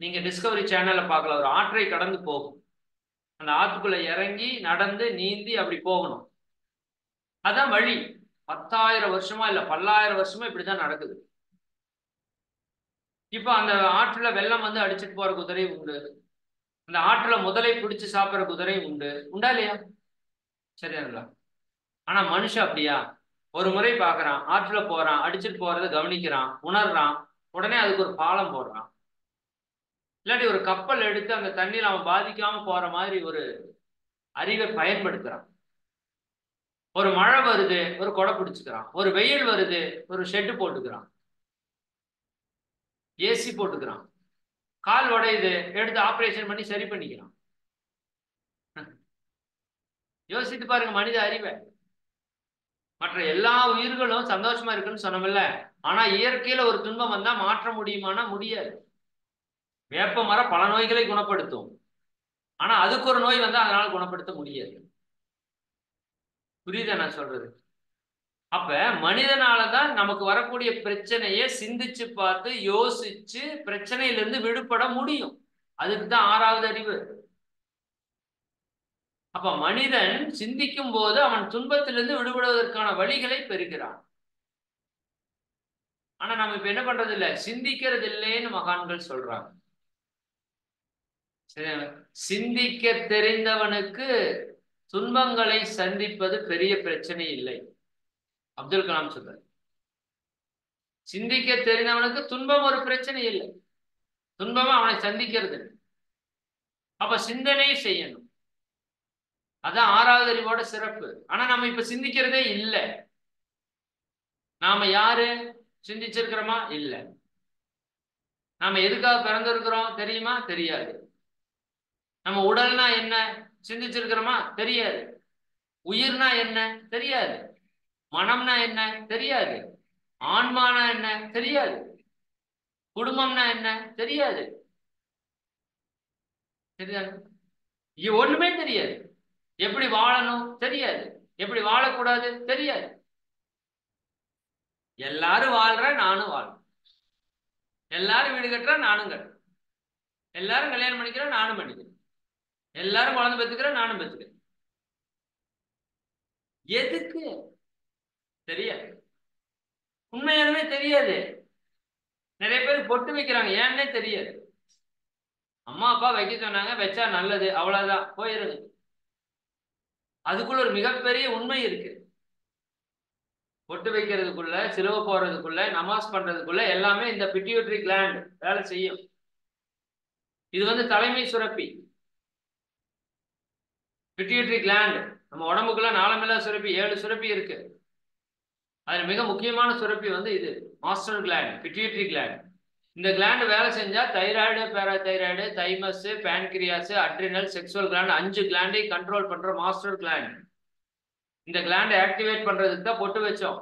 நீங்க டிஸ்கவரி சேனல்ல பார்க்கலாம். ஒரு ஆற்றை கடந்து போகும். அந்த ஆத்துக்குள்ள இறங்கி நடந்து நீந்தி அப்படி போகணும். அதான் வழி. 10,000 வருஷமா இல்ல பல்லாயிரம் வருஷமா இப்படிதான் நடக்குது. இப்ப அந்த ஆற்றுல வெள்ளம் வந்து அடிச்சுட்டு போற குதிரை உண்டு. அந்த ஆற்றுல முதலை பிடிச்சு சாப்பிடுற குதிரை உண்டு. உண்டா இல்லையா? சரியாங்களா? ஆனா மனுஷன் அப்படியா? ஒரு முறை பாக்குறான், ஆற்றுல போறான், அடிச்சுட்டு போறதை கவனிக்கிறான், உணர்றான், உடனே அதுக்கு ஒரு பாலம் போடுறான். இல்லாட்டி ஒரு கப்பல் எடுத்து அந்த தண்ணியில அவன் பாதிக்காம போற மாதிரி ஒரு அறிவை பயன்படுத்துறான். ஒரு மழை வருது, ஒரு கொடை பிடிச்சுக்கிறான். ஒரு வெயில் வருது, ஒரு ஷெட்டு போட்டுக்கிறான், ஏசி போட்டுக்கிறான். கால் உடையுது, எடுத்து ஆபரேஷன் பண்ணி சரி பண்ணிக்கிறான். யோசித்து பாருங்க மனித அறிவை. மற்ற எல்லா உயிர்களும் சந்தோஷமா இருக்குன்னு சொன்னோம்ல. ஆனா இயற்கையில ஒரு துன்பம் வந்தா மாற்ற முடியுமானா முடியாது. வேப்ப மரம் பல நோய்களை குணப்படுத்தும். ஆனா அதுக்கு ஒரு நோய் வந்தா அதனால குணப்படுத்த முடியாது. புரியுதா நான் சொல்றது? அப்ப மனிதனாலதான் நமக்கு வரக்கூடிய பிரச்சனையை சிந்திச்சு பார்த்து யோசிச்சு பிரச்சனையிலிருந்து விடுபட முடியும். அதுக்கு தான் 6வது அறிவு. அப்ப மனிதன் சிந்திக்கும் போது அவன் துன்பத்திலிருந்து விடுபடுவதற்கான வழிகளை பெறுகிறான். ஆனா நம்ம இப்ப என்ன பண்றது இல்ல, சிந்திக்கிறது இல்லைன்னு மகான்கள் சொல்றாங்க. சிந்திக்க தெரிந்தவனுக்கு துன்பங்களை சந்திப்பது பெரிய பிரச்சனை இல்லை. அப்துல் கலாம் சொல்றார். சிந்திக்க தெரிந்தவனுக்கு துன்பம் ஒரு பிரச்சனை இல்லை, துன்பம் அவனை சந்திக்கிறது. அப்ப சிந்தனை செய்யணும். அதான் 6வது அறிவோட சிறப்பு. ஆனா நம்ம இப்ப சிந்திக்கிறதே இல்லை. நாம யாரு சிந்திச்சிருக்கிறோமா? இல்ல. நாம எதுக்காக பிறந்திருக்கிறோம் தெரியுமா? தெரியாது. நம்ம உடல்னா என்ன சிந்திச்சிருக்கிறோமா? தெரியாது. உயிர்னா என்ன தெரியாது. மனம்னா என்ன தெரியாது. ஆன்மானா என்ன தெரியாது. குடும்பம்னா என்ன தெரியாது. தெரியாது. ஒண்ணுமே தெரியாது. எப்படி வாழணும் தெரியாது. எப்படி வாழக்கூடாது தெரியாது. எல்லாரும் வாழ்ற, நானும் வாழ்றேன். எல்லாரும் வீடு கட்டுற, நானும் கட்டுறேன். எல்லாரும் கல்யாணம் பண்ணிக்கிறேன், நானும் பண்ணிக்கிறேன். எல்லாரும் குழந்தை பெற்றுக்கிறேன், நானும் பெற்றுக்கிறேன். எதுக்கு தெரியாது. உண்மையாலுமே தெரியாது. நிறைய பேர் பொட்டு வைக்கிறாங்க, ஏன்னே தெரியாது. அம்மா அப்பா வைக்க சொன்னாங்க, வச்சா நல்லது, அவ்வளவுதான், போயிருங்க. அதுக்குள்ள ஒரு மிகப்பெரிய உண்மை இருக்கு. பொட்டு வைக்கிறதுக்குள்ள, சிலுவை போடுறதுக்குள்ள, நமாஸ் பண்றதுக்குள்ள எல்லாமே இந்த பிட்யூட்டரி கிளாண்ட் வேலை செய்யும். இது தலைமை சுரப்பி. பிட்யூட்டரி கிளாண்ட் நம்ம உடம்புக்குள்ள 4 சுரப்பி, 7 சுரப்பி இருக்கு. அதுல மிக முக்கியமான சுரப்பி இது மாஸ்டர் கிளாண்ட், பிட்யூட்டரி கிளாண்ட். இந்த கிளாண்ட் வேலை செஞ்சா thyroid, parathyroid, thymus, pancreas, adrenal, sexual gland 5 கிளாண்டை கண்ட்ரோல் பண்ற மாஸ்டர் கிளாண்ட். இந்த கிளாண்டை ஆக்டிவேட் பண்றதுக்கு தான் பொட்டு வச்சோம்,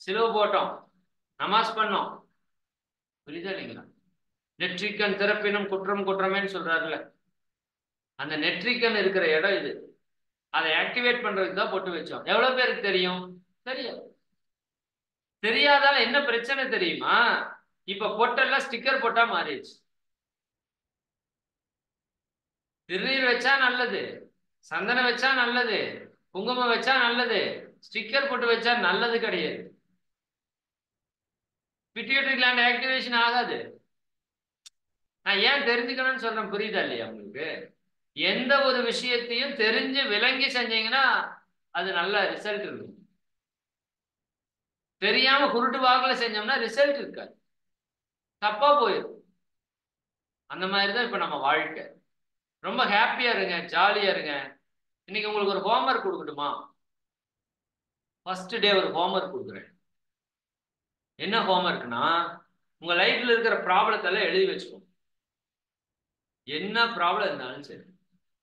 சிலுவை போட்டோம், நமாஸ் பண்ணோம். புரியுதா இல்லைங்களா? நெற்றிக்கண் திறப்பினும் குற்றம் குற்றமேன்னு சொல்றாருல, அந்த நெற்றிக்கண் இருக்கிற இடம் இது. அதை ஆக்டிவேட் பண்றதுக்கு தான் பொட்டு வச்சோம். எவ்வளவு பேருக்கு தெரியும்? தெரியாது. தெரியாதால என்ன பிரச்சனை தெரியுமா? இப்ப பொட்டெல்லாம் ஸ்டிக்கர் போட்டா மாறிடுச்சு. திருநீர் வச்சா நல்லது, சந்தனம் வச்சா நல்லது, குங்குமம் வச்சா நல்லது, ஸ்டிக்கர் போட்டு வச்சா நல்லது கிடையாது. பிட்யூட்டரி கிளாண்ட் ஆக்டிவேஷன் ஆகாது. நான் ஏன் தெரிஞ்சுக்கணும்னு சொல்றேன், புரியுதா இல்லையா உங்களுக்கு? எந்த ஒரு விஷயத்தையும் தெரிஞ்சு விளங்கி செஞ்சீங்கன்னா அது நல்ல ரிசல்ட் இருக்கும். தெரியாம குருட்டு வாக்குல செஞ்சோம்னா ரிசல்ட் இருக்காது, தப்பா போயிடும். அந்த மாதிரிதான் இப்ப நம்ம வாழ்க்கை. ரொம்ப ஹாப்பியா இருங்க, ஜாலியா இருங்க. இன்னைக்கு உங்களுக்கு ஒரு ஹோம்ஒர்க் கொடுக்கட்டுமா? ஃபர்ஸ்ட் டே ஒரு ஹோம்ஒர்க் கொடுக்குறேன். என்ன ஹோம்ஒர்க்னா, உங்க லைஃப்ல இருக்கிற ப்ராப்ளத்தை எல்லாம் எழுதி வச்சுக்கோங்க. என்ன ப்ராப்ளம் இருந்தாலும் சரி,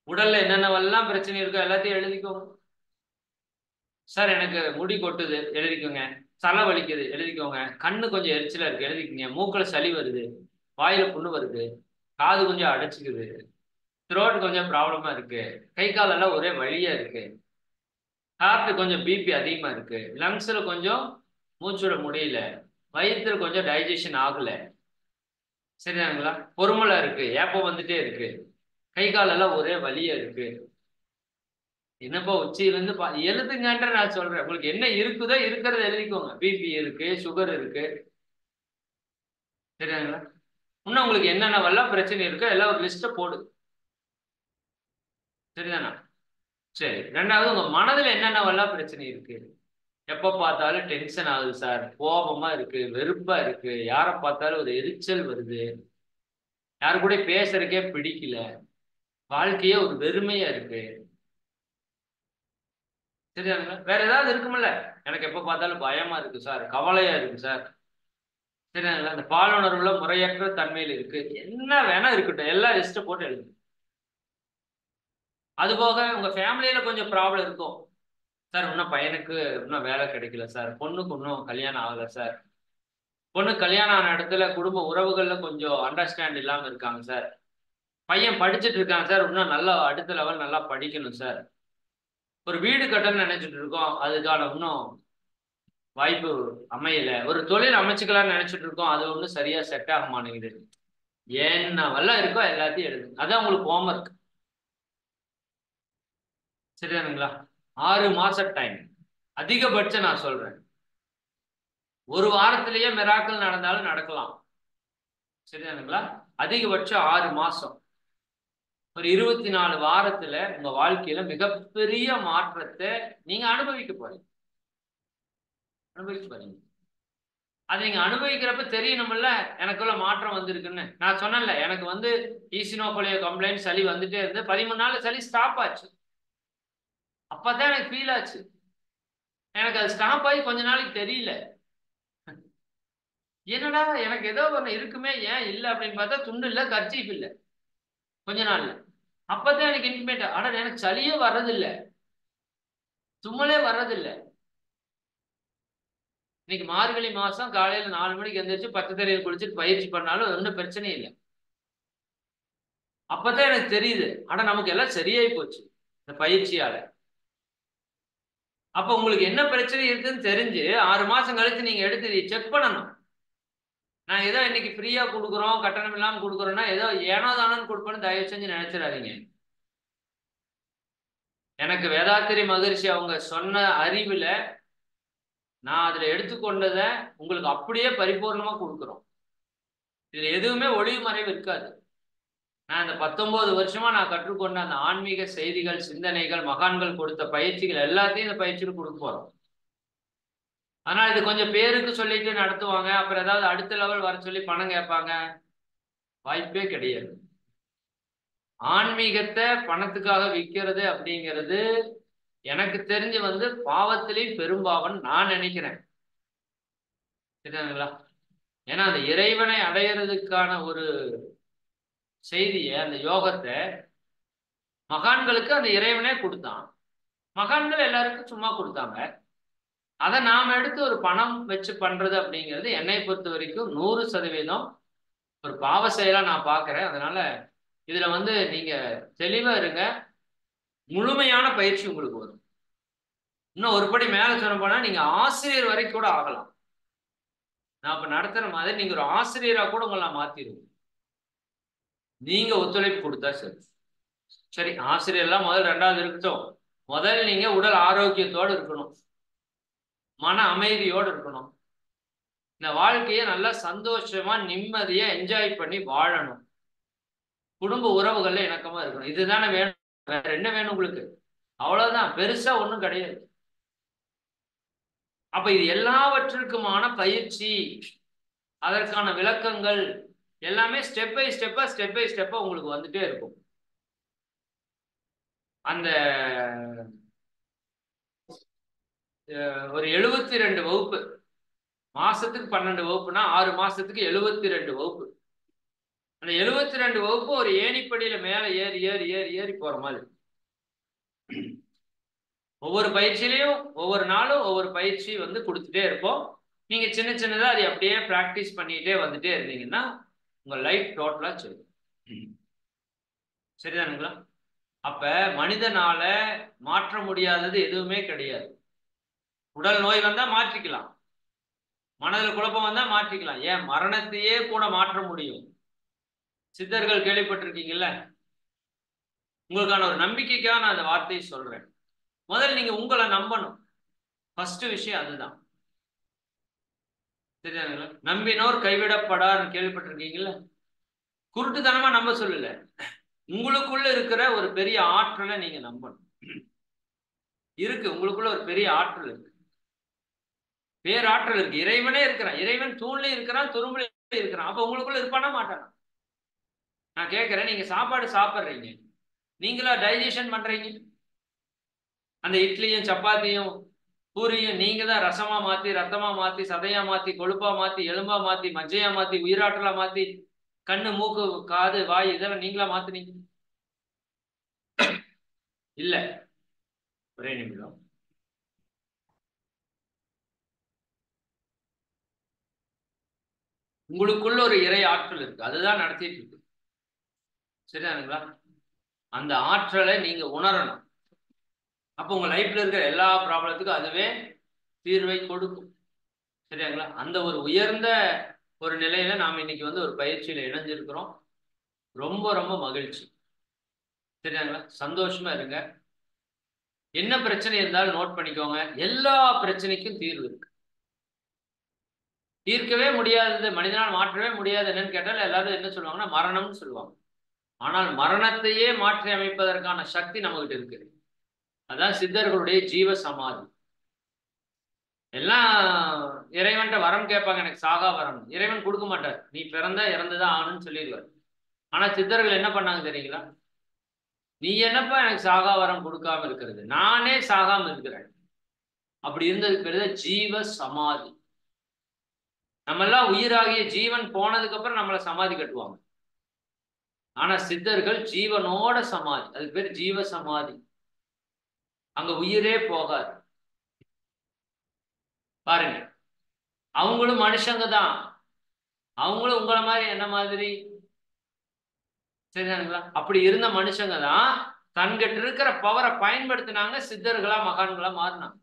உடல்ல என்னென்னவெல்லாம் பிரச்சனை இருக்கோ எல்லாத்தையும் எழுதிக்கோங்க. சார் எனக்கு முடி கொட்டுது, எழுதிக்கோங்க. தலை வலிக்குது, எழுதிக்கோங்க. கண்ணு கொஞ்சம் எரிச்சலா இருக்கு, எழுதிக்கோங்க. மூக்குல சளி வருது, வாயில புண்ணு வருது, காது கொஞ்சம் அடைச்சிக்குது, த்ரோட் கொஞ்சம் ப்ராப்ளமா இருக்கு, கை காலெல்லாம் ஒரே வலியா இருக்கு, ஹார்ட் கொஞ்சம் பிபி அதிகமா இருக்கு, லங்ஸ்ல கொஞ்சம் மூச்சுட முடியல, வயிற்றுல கொஞ்சம் டைஜஷன் ஆகல, சரிதானுங்களா? பொறுமலா இருக்கு, ஏப்பம் வந்துட்டே இருக்கு, கை காலெல்லாம் ஒரே வலியா இருக்கு. என்னப்பா உச்சியிலிருந்து எழுதுங்கன்ற நான் சொல்றேன். உங்களுக்கு என்ன இருக்குதோ இருக்கிறத எழுதிக்கோங்க. பிபி இருக்கு, சுகர் இருக்கு, சரிங்களா? இன்னும் உங்களுக்கு என்னென்னவெல்லாம் பிரச்சனை இருக்கோ எல்லாம் ஒரு லிஸ்ட்டை போடு, சரிதானா? சரி, ரெண்டாவது உங்க மனதுல என்னென்னவெல்லாம் பிரச்சனை இருக்கு? எப்ப பார்த்தாலும் டென்ஷன் ஆகுது சார், கோபமா இருக்கு, வெறுப்பா இருக்கு, யாரை பார்த்தாலும் ஒரு எரிச்சல் வருது, யாரு கூட பேசுறதுக்கே பிடிக்கல, வாழ்க்கையே ஒரு வெறுமையா இருக்கு. சரியானுங்களா? வேற ஏதாவது இருக்குமில்ல? எனக்கு எப்ப பார்த்தாலும் பயமா இருக்கு சார், கவலையா இருக்கு சார். சரியானுங்களா? இந்த பாலுணர்வுல முறையற்ற தன்மையில் இருக்கு, என்ன வேணா இருக்கட்டும், எல்லாம் லிஸ்ட் போட்டு எழுதுங்க. அது போக உங்க ஃபேமிலியில கொஞ்சம் ப்ராப்ளம் இருக்கும் சார். இன்னும் பையனுக்கு இன்னும் வேலை கிடைக்கல சார், பொண்ணுக்கு இன்னும் கல்யாணம் ஆகல சார், பொண்ணு கல்யாணம் ஆன இடத்துல குடும்ப உறவுகள்ல கொஞ்சம் அண்டர்ஸ்டாண்ட் இல்லாம இருக்காங்க சார், பையன் படிச்சுட்டு இருக்காங்க சார், இன்னும் நல்லா அடுத்த லெவல் நல்லா படிக்கணும் சார், ஒரு வீடு கட்டணும்னு நினைச்சிட்டு இருக்கோம், அதுக்கான இன்னும் வாய்ப்பு அமையல, ஒரு தொழில் அமைச்சுக்கலாம்னு நினைச்சிட்டு இருக்கோம், அது ஒன்றும் சரியா செட் ஆக மாட்டேங்குது. என்னவெல்லாம் இருக்கோ எல்லாத்தையும் எழுதுங்க. அதான் உங்களுக்கு ஹோம்ஒர்க். சரிதானுங்களா? 6 மாசம் டைம் அதிகபட்சம் நான் சொல்றேன். ஒரு வாரத்திலேயே மிராக்கள் நடந்தாலும் நடக்கலாம். சரிதானுங்களா? அதிகபட்சம் 6 மாசம், ஒரு 24 வாரத்துல உங்க வாழ்க்கையில மிகப்பெரிய மாற்றத்தை நீங்க அனுபவிக்க போறீங்க. அதை நீங்க அனுபவிக்கிறப்ப தெரியணும்ல, எனக்குள்ள மாற்றம் வந்திருக்குன்னு. நான் சொன்னேன்ல, எனக்கு வந்து ஈசினோஃபிலியா கம்ப்ளைண்ட் சளி வந்துட்டே இருந்து 13 நாள் சளி ஸ்டாப் ஆச்சு. அப்பதான் எனக்கு ஃபீல் ஆச்சு. எனக்கு அது ஸ்டாப் ஆகி கொஞ்ச நாளைக்கு தெரியல, என்னடா எனக்கு ஏதோ ஒண்ணு இருக்குமே, ஏன் இல்லை அப்படின்னு பார்த்தா துண்டு இல்லை, கர்ச்சீஃப் இல்லை கொஞ்ச நாள்ல. அப்பதான் எனக்கு இன்டிமேட், ஆனா எனக்கு சளியே வர்றதில்லை, தும்மலே வர்றதில்லை. இன்னைக்கு மார்கழி மாசம் காலையில 4 மணிக்கு எந்திரிச்சு பச்சை தண்ணியில் குளிச்சுட்டு பயிற்சி பண்ணாலும் ஒன்றும் பிரச்சனை இல்லை. அப்பதான் எனக்கு தெரியுது, ஆனா நமக்கு எல்லாம் சரியாயி போச்சு இந்த பயிற்சியால. அப்ப உங்களுக்கு என்ன பிரச்சனை இருக்குன்னு தெரிஞ்சு 6 மாசம் கழிச்சு நீங்க எடுத்து செக் பண்ணணும். நான் ஏதோ இன்னைக்கு ஃப்ரீயா கொடுக்குறோம், கட்டணம் இல்லாம கொடுக்குறோம்னா ஏதோ ஏனோ தானோன்னு கொடுப்பேன்னு தயவு செஞ்சு நினைச்சிடாதீங்க. எனக்கு வேதாத்திரி மகரிஷி அவங்க சொன்ன அறிவுல நான் அதுல எடுத்துக்கொண்டதை உங்களுக்கு அப்படியே பரிபூர்ணமா கொடுக்குறோம். இதுல எதுவுமே ஒளிவு மறைவு இருக்காது. நான் இந்த 19 வருஷமா நான் கற்றுக்கொண்ட அந்த ஆன்மீக செய்திகள், சிந்தனைகள், மகான்கள் கொடுத்த பயிற்சிகள் எல்லாத்தையும் இந்த பயிற்சியில் கொடுக்க போறோம். ஆனால் இது கொஞ்சம் பேருக்கு சொல்லிட்டு நடத்துவாங்க, அப்புறம் ஏதாவது அடுத்த லெவல் வர சொல்லி பணம் கேட்பாங்க, வாய்ப்பே கிடையாது. ஆன்மீகத்தை பணத்துக்காக விற்கிறது அப்படிங்கிறது எனக்கு தெரிஞ்சு வந்து பாவத்திலேயும் பெரும்பாவம் நான் நினைக்கிறேன். சரிங்களா? ஏன்னா அந்த இறைவனை அடையிறதுக்கான ஒரு செய்தியை, அந்த யோகத்தை மகான்களுக்கு அந்த இறைவனே கொடுத்தான், மகான்கள் எல்லாருக்கும் சும்மா கொடுத்தாங்க. அதை நாம எடுத்து ஒரு பணம் வச்சு பண்றது அப்படிங்கிறது என்னை பொறுத்த வரைக்கும் 100% ஒரு பாவ செயலா நான் பார்க்கிறேன். அதனால இதுல வந்து நீங்க தெளிவா இருங்க, முழுமையான பயிற்சி உங்களுக்கு வரும். இன்னும் ஒரு படி மேல சொல்ல போனா நீங்க ஆசிரியர் வரைக்கும் கூட ஆகலாம். நான் இப்ப நடத்துற மாதிரி நீங்க ஒரு ஆசிரியரா கூட உங்களை மாத்திடுவோம், நீங்க ஒத்துழைப்பு கொடுத்தா சரி. சரி, ஆசிரியர்லாம் முதல் 2வது இருக்கட்டும். முதல் நீங்க உடல் ஆரோக்கியத்தோடு இருக்கணும், மன அமைதியோடு இருக்கணும், இந்த வாழ்க்கையை நல்லா சந்தோஷமா நிம்மதியா என்ஜாய் பண்ணி வாழணும், குடும்ப உறவுகள்ல இணக்கமா இருக்கணும். இதுதானே வேணும், வேற என்ன வேணும் உங்களுக்கு? அவ்வளவுதான், பெருசா ஒண்ணும் கிடையாது. அப்ப இது எல்லாவற்றிற்குமான பயிற்சி, அதற்கான விளக்கங்கள் எல்லாமே ஸ்டெப் பை ஸ்டெப்பா உங்களுக்கு வந்துட்டே இருக்கும். அந்த ஒரு 72 வகுப்பு, மாசத்துக்கு 12 வகுப்புனா 6 மாசத்துக்கு 72 வகுப்பு. அந்த 72 வகுப்பு ஒரு ஏணிப்படியில மேல ஏறி ஏறி ஏறி ஏறி போற மாதிரி. ஒவ்வொரு பயிற்சியிலையும் ஒவ்வொரு நாளும் ஒவ்வொரு பயிற்சி வந்து கொடுத்துட்டே இருப்போம். நீங்க சின்ன சின்னதா அதை அப்படியே பிராக்டிஸ் பண்ணிட்டே வந்துட்டே இருந்தீங்கன்னா உங்க லைஃப் டோட்டலா சரி. சரிதானுங்களா? அப்ப மனிதனால மாற்ற முடியாதது எதுவுமே கிடையாது. உடல் நோய் வந்தா மாற்றிக்கலாம், மனதில் குழப்பம் வந்தா மாற்றிக்கலாம், ஏன் மரணத்தையே கூட மாற்ற முடியும். சித்தர்கள் கேள்விப்பட்டிருக்கீங்கல்ல? உங்களுக்கான ஒரு நம்பிக்கைக்காக நான் அந்த வார்த்தையை சொல்றேன். முதல்ல நீங்க உங்களை நம்பணும், ஃபர்ஸ்ட் விஷயம் அதுதான். சரிதானுங்களா? நம்பினோர் கைவிடப்படார்னு கேள்விப்பட்டிருக்கீங்கல்ல? குருட்டுத்தனமா நம்ப சொல்லல, உங்களுக்குள்ள இருக்கிற ஒரு பெரிய ஆற்றலை நீங்க நம்பணும். இருக்கு. உங்களுக்குள்ள ஒரு பெரிய ஆற்றல் இருக்கு, பேராற்றல் இருக்கு. இறைவனே இருக்கிறான். இறைவன் தூண்லயும் இருக்கிறான், துரும்புலயும் இருக்கிறான். அப்ப உங்களுக்குள்ள இருப்பானா மாட்டானா? நான் கேட்கிறேன், நீங்க சாப்பாடு சாப்பிடுறீங்க, நீங்களா டைஜஷன் பண்றீங்க? அந்த இட்லியும் சப்பாத்தியும் பூரியும் நீங்க தான் ரசமா மாத்தி, ரத்தமா மாத்தி, சதையா மாத்தி, கொழுப்பா மாத்தி, எலும்பா மாத்தி, மஜ்ஜையா மாத்தி, உயிராற்றலா மாத்தி, கண்ணு மூக்கு காது வாய் இதெல்லாம் நீங்களா மாத்துனீங்க? இல்ல. ஒரே நிமிடம். உங்களுக்குள்ள ஒரு இறை ஆற்றல் இருக்கு, அதுதான் நடத்திட்டு இருக்கு. சரிதானுங்களா? அந்த ஆற்றலை நீங்க உணரணும். அப்போ உங்க லைஃப்ல இருக்கிற எல்லா ப்ராப்ளத்துக்கும் அதுவே தீர்வை கொடுக்கும். சரியாங்களா? அந்த ஒரு உயர்ந்த ஒரு நிலையில நாம இன்னைக்கு வந்து ஒரு பயிற்சியில இணைஞ்சிருக்கிறோம். ரொம்ப ரொம்ப மகிழ்ச்சி. சரியாங்களா? சந்தோஷமா இருங்க. என்ன பிரச்சனை இருந்தாலும் நோட் பண்ணிக்கோங்க. எல்லா பிரச்சனைக்கும் தீர்வு இருக்கு. தீர்க்கவே முடியாதது, மனிதனால் மாற்றவே முடியாது என்னன்னு கேட்டால் எல்லாரும் என்ன சொல்லுவாங்கன்னா மரணம்னு சொல்லுவாங்க. ஆனால் மரணத்தையே மாற்றி அமைப்பதற்கான சக்தி நம்மகிட்ட இருக்கு. அதான் சித்தர்களுடைய ஜீவ சமாதி. எல்லாம் இறைவன்ட்ட வரம் கேட்பாங்க, எனக்கு சாகா வரம். இறைவன் கொடுக்க மாட்டார். நீ பிறந்தா இறந்துதான் ஆகணும்னு சொல்லிடுவார். ஆனா சித்தர்கள் என்ன பண்ணாங்க தெரியுங்களா? நீ என்னப்பா எனக்கு சாகா வரம் கொடுக்காம இருக்கிறது, நானே சாகாம இருக்கிறேன். அப்படி இருந்ததுக்கு பேரு ஜீவ சமாதி. நம்ம எல்லாம் உயிராகிய ஜீவன் போனதுக்கு அப்புறம் நம்மளை சமாதி கட்டுவாங்க. ஆனா சித்தர்கள் ஜீவனோட சமாதி, அதுக்கு பேர் ஜீவ சமாதி. அங்க உயிரே போகாது. பாருங்க, அவங்களும் மனுஷங்க தான். அவங்களும் உங்களை மாதிரி என்ன மாதிரி, சரிதானுங்களா? அப்படி இருந்த மனுஷங்க தான் தன்கிட்ட இருக்கிற பவரை பயன்படுத்தினாங்க, சித்தர்களா மகான்களா மாறினாங்க.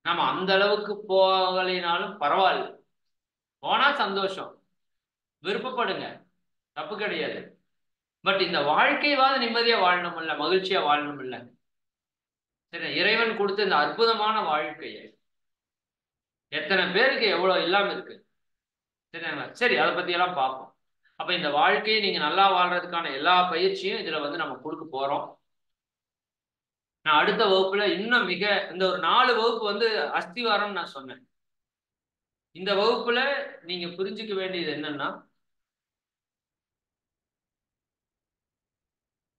நம்ம அந்த அளவுக்கு போகலினாலும் பரவாயில்ல, போனா சந்தோஷம், விருப்பப்படுங்க, தப்பு கிடையாது. பட் இந்த வாழ்க்கையாவது நிம்மதியா வாழணும் இல்ல, மகிழ்ச்சியா வாழணும் இல்ல. சரி, இறைவன் கொடுத்த இந்த அற்புதமான வாழ்க்கையை எத்தனை பேருக்கு எவ்வளவு இல்லாம இருக்கு. சரிங்களா? சரி, அதை பத்தி எல்லாம் பார்ப்போம். அப்ப இந்த வாழ்க்கையை நீங்க நல்லா வாழ்றதுக்கான எல்லா பயிற்சியும் இதுல வந்து நம்ம கொடுக்க போறோம். நான் அடுத்த வகுப்புல இன்னும் இந்த ஒரு 4 வகுப்பு வந்து அஸ்திவாரம் நான் சொன்னேன். இந்த வகுப்புல நீங்க புரிஞ்சுக்க வேண்டியது என்னன்னா,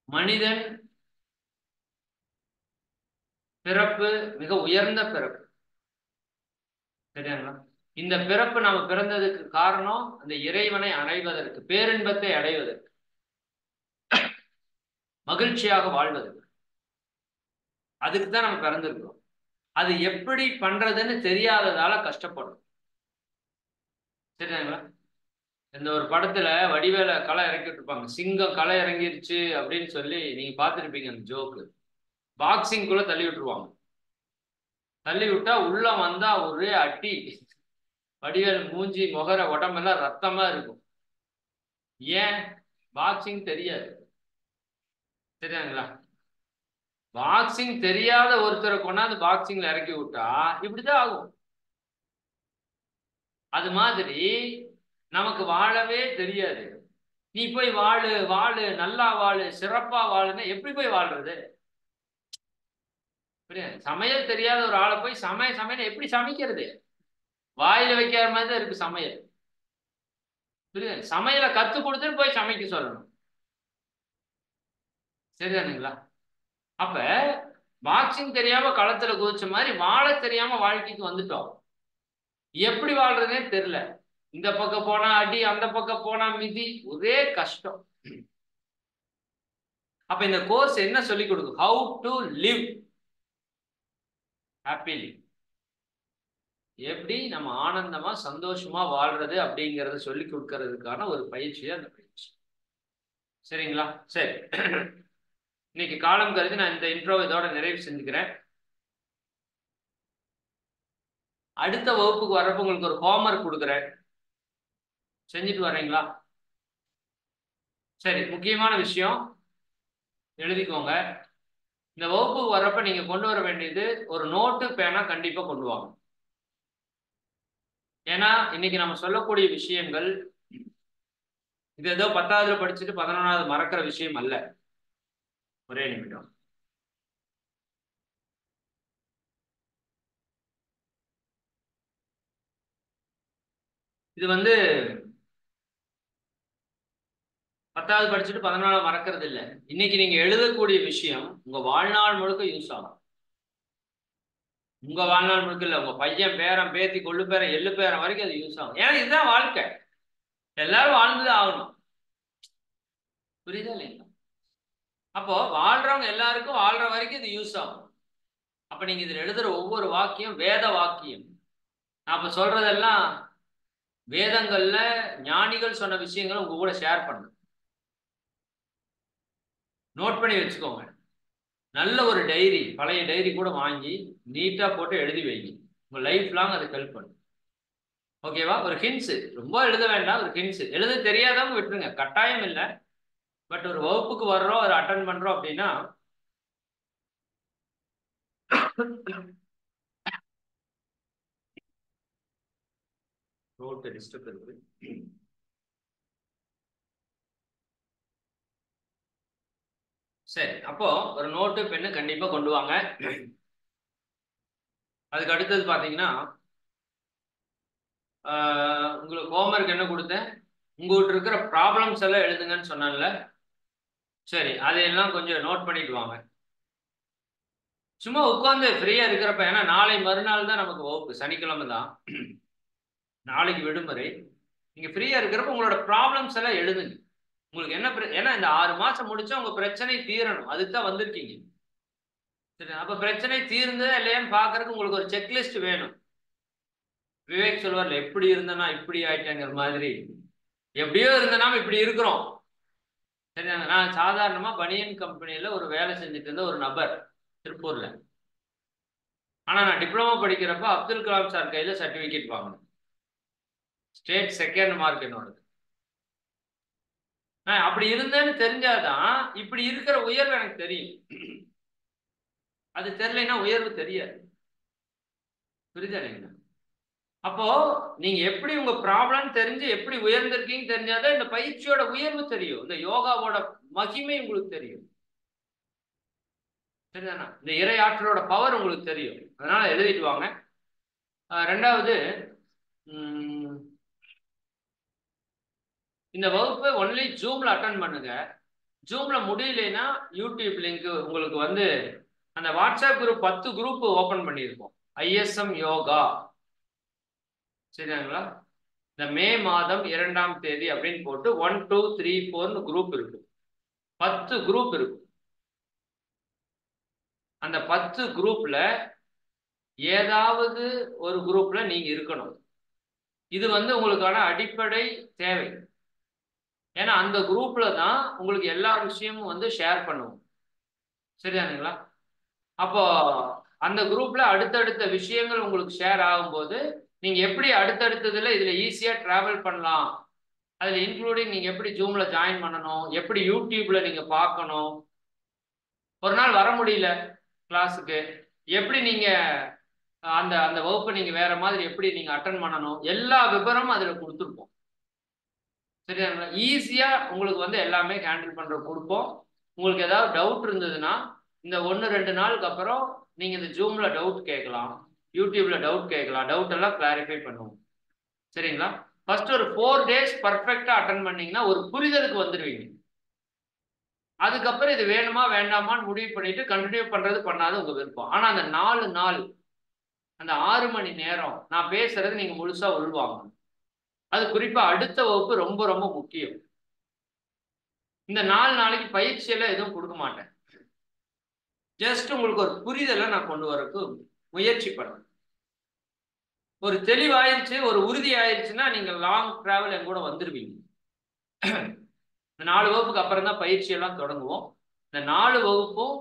மனிதன் பிறப்பு மிக உயர்ந்த பிறப்பு. சரிங்களா? இந்த பிறப்பு நாம பிறந்ததுக்கு காரணம் அந்த இறைவனை அடைவதற்கு, பேரின்பத்தை அடைவதற்கு, மகிழ்ச்சியாக வாழ்வதற்கு. அதுக்கு தான் நம்ம பிறந்திருக்கிறோம். அது எப்படி பண்றதுன்னு தெரியாததால கஷ்டப்படும். சரிங்களா? இந்த ஒரு படத்துல வடிவேல களை இறக்கிட்டு இருப்பாங்க, சிங்கம் களை இறங்கிருச்சு அப்படின்னு சொல்லி நீங்க பார்த்துருப்பீங்க அந்த ஜோக்கு. பாக்ஸிங்குள்ள தள்ளி விட்டுருவாங்க. தள்ளி விட்டா உள்ள வந்தா ஒரே அடி. வடிவேல் மூஞ்சி முகர உடம்பெல்லாம் ரத்தமா இருக்கும். ஏன்? பாக்ஸிங் தெரியாது. சரியாங்களா? பாக்ஸிங் தெரியாத ஒருத்தரை கொண்டாந்து பாக்ஸிங்ல இறக்கி விட்டா இப்படிதான் ஆகும். அது மாதிரி நமக்கு வாழவே தெரியாது. நீ போய் வாழு வாழு, நல்லா வாழு, சிறப்பா வாழுன்னா எப்படி போய் வாழ்றது? சமையல் தெரியாத ஒரு ஆளை போய் சமையல் எப்படி சமைக்கிறது? வாயில வைக்கிற மாதிரி தான் இருக்கு சமையல். புரியுது? சமையலை கத்து கொடுத்துட்டு போய் சமைக்க சொல்லணும். சரிதானுங்களா? அப்ப பாக்ஸிங் தெரியாம களத்துல குதிச்ச மாதிரி வாழ தெரியாம வாழ்க்கைக்கு வந்துட்டோம். எப்படி வாழ்றதுனே தெரியல. இந்த பக்கம் போனா அடி, அந்த பக்கம் போனா மிதி, ஒரே கஷ்டம். அப்ப இந்த கோர்ஸ் என்ன சொல்லி கொடுக்கும்? How to live happily. எப்படி நம்ம ஆனந்தமா சந்தோஷமா வாழ்றது அப்படிங்கறத சொல்லி கொடுக்கறதுக்கான ஒரு பயிற்சியா அந்த பயிற்சி. சரிங்களா? சரி, இன்னைக்கு காலம் கருதி நான் இந்த இன்ட்ரோ இதோட நிறைவு செஞ்சுக்கிறேன். அடுத்த வகுப்புக்கு வர்றப்ப உங்களுக்கு ஒரு ஹோம்ஒர்க் கொடுக்குறேன், செஞ்சுட்டு வர்றீங்களா? சரி, முக்கியமான விஷயம் எழுதிக்கோங்க. இந்த வகுப்புக்கு வர்றப்ப நீங்க கொண்டு வர வேண்டியது ஒரு நோட்டு பேனா கண்டிப்பா கொண்டு வாங்க. ஏன்னா இன்னைக்கு நம்ம சொல்லக்கூடிய விஷயங்கள் இது ஏதோ 10வது படிச்சுட்டு 11வது மறக்கிற விஷயம் அல்ல. ஒரே நிமிடம். இது வந்து 10வது படிச்சுட்டு 14 மறக்கிறது இல்லை. இன்னைக்கு நீங்க எழுதக்கூடிய விஷயம் உங்க வாழ்நாள் முழுக்க யூஸ் ஆகும். உங்க வாழ்நாள் முழுக்க இல்ல, உங்க பையன் பேரன் பேத்தி கொள்ளு பேரன் எள்ளு பேரன் வரைக்கும் அது யூஸ் ஆகும். ஏன்னா இதுதான் வாழ்க்கை, எல்லாரும் வாழ்ந்துதான் ஆகணும். புரியுதா இல்லைங்களா? அப்போ வாழ்றவங்க எல்லாருக்கும் வாழ்ற வரைக்கும் இது யூஸ் ஆகும். அப்ப நீங்க இதுல எழுதுற ஒவ்வொரு வாக்கியம் வேத வாக்கியம். நான் இப்ப சொல்றதெல்லாம் வேதங்கள்ல ஞானிகள் சொன்ன விஷயங்களை உங்க கூட ஷேர் பண்ணுங்க, நோட் பண்ணி வச்சுக்கோங்க. நல்ல ஒரு டைரி, பழைய டைரி கூட வாங்கி நீட்டா போட்டு எழுதி வைங்க. உங்க லைஃப் லாங் அது ஹெல்ப் பண்ணும். ஓகேவா? ஒரு ஹிண்ட்ஸ், ரொம்ப எழுத வேண்டாம், ஒரு ஹிண்ட்ஸ். எழுத தெரியாதவங்க விட்டுருங்க, கட்டாயம் இல்லை. பட் ஒரு வகுப்புக்கு வர்றோம், ஒரு அட்டன் பண்றோம் அப்படின்னா நோட்டு டிஸ்டர்ப் இருக்கு. சரி, அப்போ ஒரு நோட்டு பெண்ணு கண்டிப்பா கொண்டு வாங்க. அதுக்கு அடுத்தது பாத்தீங்கன்னா உங்களுக்கு ஹோம்ஒர்க் என்ன கொடுத்தேன், உங்ககிட்ட இருக்கிற ப்ராப்ளம்ஸ் எல்லாம் எழுதுங்கன்னு சொன்னான்ல. சரி, அதையெல்லாம் கொஞ்சம் நோட் பண்ணிட்டு வாங்க. சும்மா உட்காந்து ஃப்ரீயா இருக்கிறப்ப, ஏன்னா நாளை மறுநாள் தான் நமக்கு வகுப்பு, சனிக்கிழமை தான், நாளைக்கு விடுமுறை. நீங்க ஃப்ரீயா இருக்கிறப்ப உங்களோட ப்ராப்ளம்ஸ் எல்லாம் எழுதுங்க. உங்களுக்கு என்ன ஏன்னா இந்த 6 மாசம் முடிச்சா உங்க பிரச்சனை தீரணும், அதுக்கு தான் வந்திருக்கீங்க. சரி, அப்ப பிரச்சனை தீர்ந்ததா இல்லையான்னு பாக்குறதுக்கு உங்களுக்கு ஒரு செக்லிஸ்ட் வேணும். விவேக் சொல்வார்ல, எப்படி இருந்தனா இப்படி ஆயிட்டேங்கிற மாதிரி, எப்படியோ இருந்தனா இப்படி இருக்கிறோம். சரி, நான் சாதாரணமா பனியன் கம்பெனியில ஒரு வேலை செஞ்சுட்டு இருந்த ஒரு நபர், திருப்பூர்ல. ஆனா நான் டிப்ளமோ படிக்கிறப்ப அப்துல் கலாம் சார் கையில சர்டிபிகேட் வாங்கினேன், ஸ்டேட் செகண்ட் மார்க் என்னோடது. அப்படி இருந்தேன்னு தெரிஞ்சாதான் இப்படி இருக்கிற உயர்வு எனக்கு தெரியும். அது தெரியலைன்னா உயர்வு தெரியாது. புரியுதா இல்லைங்களா? அப்போ நீங்க எப்படி உங்க ப்ராப்ளம் தெரிஞ்சு எப்படி உயர்ந்திருக்கீங்க தெரிஞ்சாதான் இந்த பயிற்சியோட உயர்வு தெரியும், இந்த யோகாவோட மகிமை உங்களுக்கு தெரியும். சரிதானா? இந்த இறை ஆற்றலோட பவர் உங்களுக்கு தெரியும். அதனால எழுதிட்டு வாங்க. ரெண்டாவது, இந்த வகுப்பை ஒன்லி ஜூம்ல அட்டன் பண்ணுங்க. ஜூம்ல முடியலைன்னா யூடியூப் லிங்க் உங்களுக்கு வந்து அந்த வாட்ஸ்அப் குரூப் 10 குரூப் ஓபன் பண்ணியிருக்கோம், ISM யோகா. சரிங்களா? இந்த மே மாதம் 2ஆம் தேதி அப்படின்னு போட்டு 1 2 3 4 குரூப் இருக்கு, 10 குரூப் இருக்கு. அந்த 10 குரூப்ல ஏதாவது ஒரு குரூப்ல நீங்க இருக்கணும். இது வந்து உங்களுக்கான அடிப்படை தேவை. ஏன்னா அந்த குரூப்ல தான் உங்களுக்கு எல்லா விஷயமும் வந்து ஷேர் பண்ணுவோம். சரிதானுங்களா? அப்போ அந்த குரூப்ல அடுத்தடுத்த விஷயங்கள் உங்களுக்கு ஷேர் ஆகும்போது நீங்க எப்படி அடுத்தடுத்ததுல இதுல ஈஸியா டிராவல் பண்ணலாம், அதுல இன்க்ளூடிங் நீங்க எப்படி ஜூம்ல ஜாயின் பண்ணணும், எப்படி யூடியூப்ல நீங்க பார்க்கணும், ஒரு நாள் வர முடியல கிளாஸுக்கு, எப்படி நீங்க அந்த அந்த வகுப்பை நீங்க வேற மாதிரி எப்படி நீங்க அட்டன் பண்ணணும், எல்லா விவரமும் அதுல கொடுத்துருப்போம். சரிங்களா? ஈஸியா உங்களுக்கு வந்து எல்லாமே ஹேண்டில் பண்ற கொடுப்போம். உங்களுக்கு ஏதாவது டவுட் இருந்ததுன்னா இந்த 1 2 நாளுக்கு அப்புறம் நீங்க இந்த ஜூம்ல டவுட் கேட்கலாம், யூடியூப்ல டவுட் கேட்கலாம், டவுட் எல்லாம் கிளாரிஃபை பண்ணுவோம். சரிங்களா? ஃபர்ஸ்ட் ஒரு 4 days பர்ஃபெக்டா அட்டன் பண்ணீங்கன்னா ஒரு புரிதலுக்கு வந்துடுவீங்க. அதுக்கப்புறம் இது வேணுமா வேண்டாமான்னு முடிவு பண்ணிட்டு கண்டினியூ பண்றது பண்ணாத உங்க விருப்பம். ஆனா அந்த 4 நாள், அந்த 6 மணி நேரம் நான் பேசுறது நீங்க முழுசா உள்வாங்க. அது குறிப்பா அடுத்த வகுப்பு ரொம்ப ரொம்ப முக்கியம். இந்த 4 நாளைக்கு பயிற்சி எல்லாம் எதுவும் கொடுக்க மாட்டேன், ஜஸ்ட் உங்களுக்கு ஒரு புரிதலை நான் கொண்டு வரக்கு முயற்சி பண்ணுறேன். ஒரு தெளிவாயிருச்சு, ஒரு உறுதி ஆயிடுச்சுன்னா நீங்க லாங் டிராவல் என் கூட வந்துருவீங்க. இந்த 4 வகுப்புக்கு அப்புறம் தான் பயிற்சி எல்லாம் தொடங்குவோம். இந்த 4 வகுப்பும்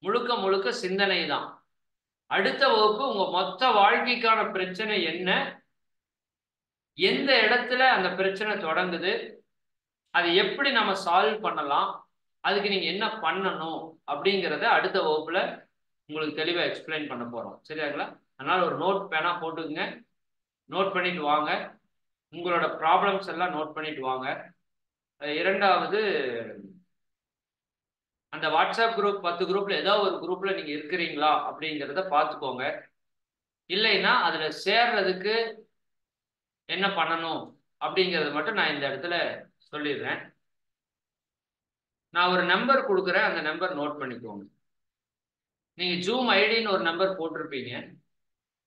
முழுக்க முழுக்க சிந்தனை தான். அடுத்த வகுப்பு உங்க மொத்த வாழ்க்கைக்கான பிரச்சனை என்ன, எந்த இடத்துல அந்த பிரச்சனை தொடங்குது, அதை எப்படி நம்ம சால்வ் பண்ணலாம், அதுக்கு நீங்க என்ன பண்ணணும் அப்படிங்கிறத அடுத்த வகுப்புல உங்களுக்கு தெளிவாக எக்ஸ்பிளைன் பண்ண போறோம். சரியாங்களா? அதனால ஒரு நோட் பேனா போட்டுக்குங்க, நோட் பண்ணிட்டு வாங்க. உங்களோட ப்ராப்ளம்ஸ் எல்லாம் நோட் பண்ணிட்டு வாங்க. இரண்டாவது, அந்த வாட்ஸ்அப் குரூப் 10 குரூப்ல ஏதாவது ஒரு குரூப்ல நீங்க இருக்கிறீங்களா அப்படிங்கிறத பார்த்துக்கோங்க. இல்லைன்னா அதுல சேர்றதுக்கு என்ன பண்ணணும் அப்படிங்கிறது மட்டும் நான் இந்த இடத்துல சொல்லிடுறேன். நான் ஒரு நம்பர் கொடுக்குறேன், அந்த நம்பர் நோட் பண்ணிக்கோங்க. நீங்க ஜூம் ஐடின்னு ஒரு நம்பர் போட்டிருப்பீங்க,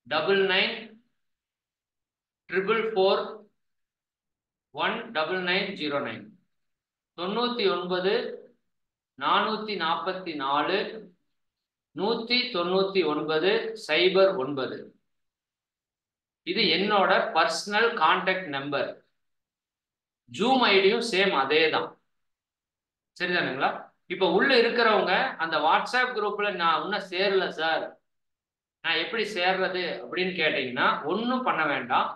9944419909 99 444 199 009. இது என்னோட பர்சனல் கான்டாக்ட் நம்பர். ஜூம் ஐடியும் சேம் அதே தான். சரிதானுங்களா? இப்போ உள்ள இருக்கிறவங்க அந்த வாட்ஸ்அப் குரூப்ல நான் இன்னும் சேரல சார், நான் எப்படி சேர்றது அப்படின்னு கேட்டீங்கன்னா ஒன்றும் பண்ண வேண்டாம்.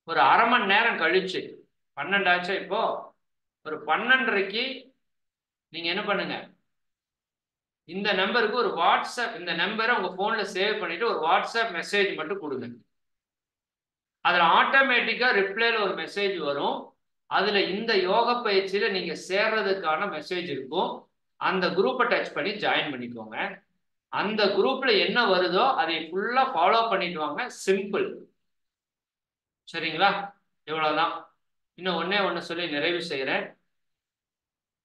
ஒரு அரை மணி நேரம் கழிச்சு, 12 ஆச்சு இப்போ, ஒரு 12:30க்கு நீங்க என்ன பண்ணுங்க, இந்த நம்பருக்கு ஒரு வாட்ஸ்அப், இந்த நம்பரை உங்க போன்ல சேவ் பண்ணிட்டு ஒரு வாட்ஸ்அப் மெசேஜ் மட்டும் கொடுங்க. அதுல ஆட்டோமேட்டிக்கா ரிப்ளைல ஒரு மெசேஜ் வரும். அதுல இந்த யோக பயிற்சியில நீங்க சேர்றதுக்கான மெசேஜ் இருக்கும். அந்த குரூப்பை டச் பண்ணி ஜாயின் பண்ணிக்கோங்க. அந்த குரூப்ல என்ன வருதோ அதை ஃபுல்லா ஃபாலோ பண்ணிட்டு வாங்க. சிம்பிள். சரிங்களா? இவ்வளவுதான். இன்னும் ஒன்னே ஒண்ணு சொல்லி நிறைவு செய்யறேன்.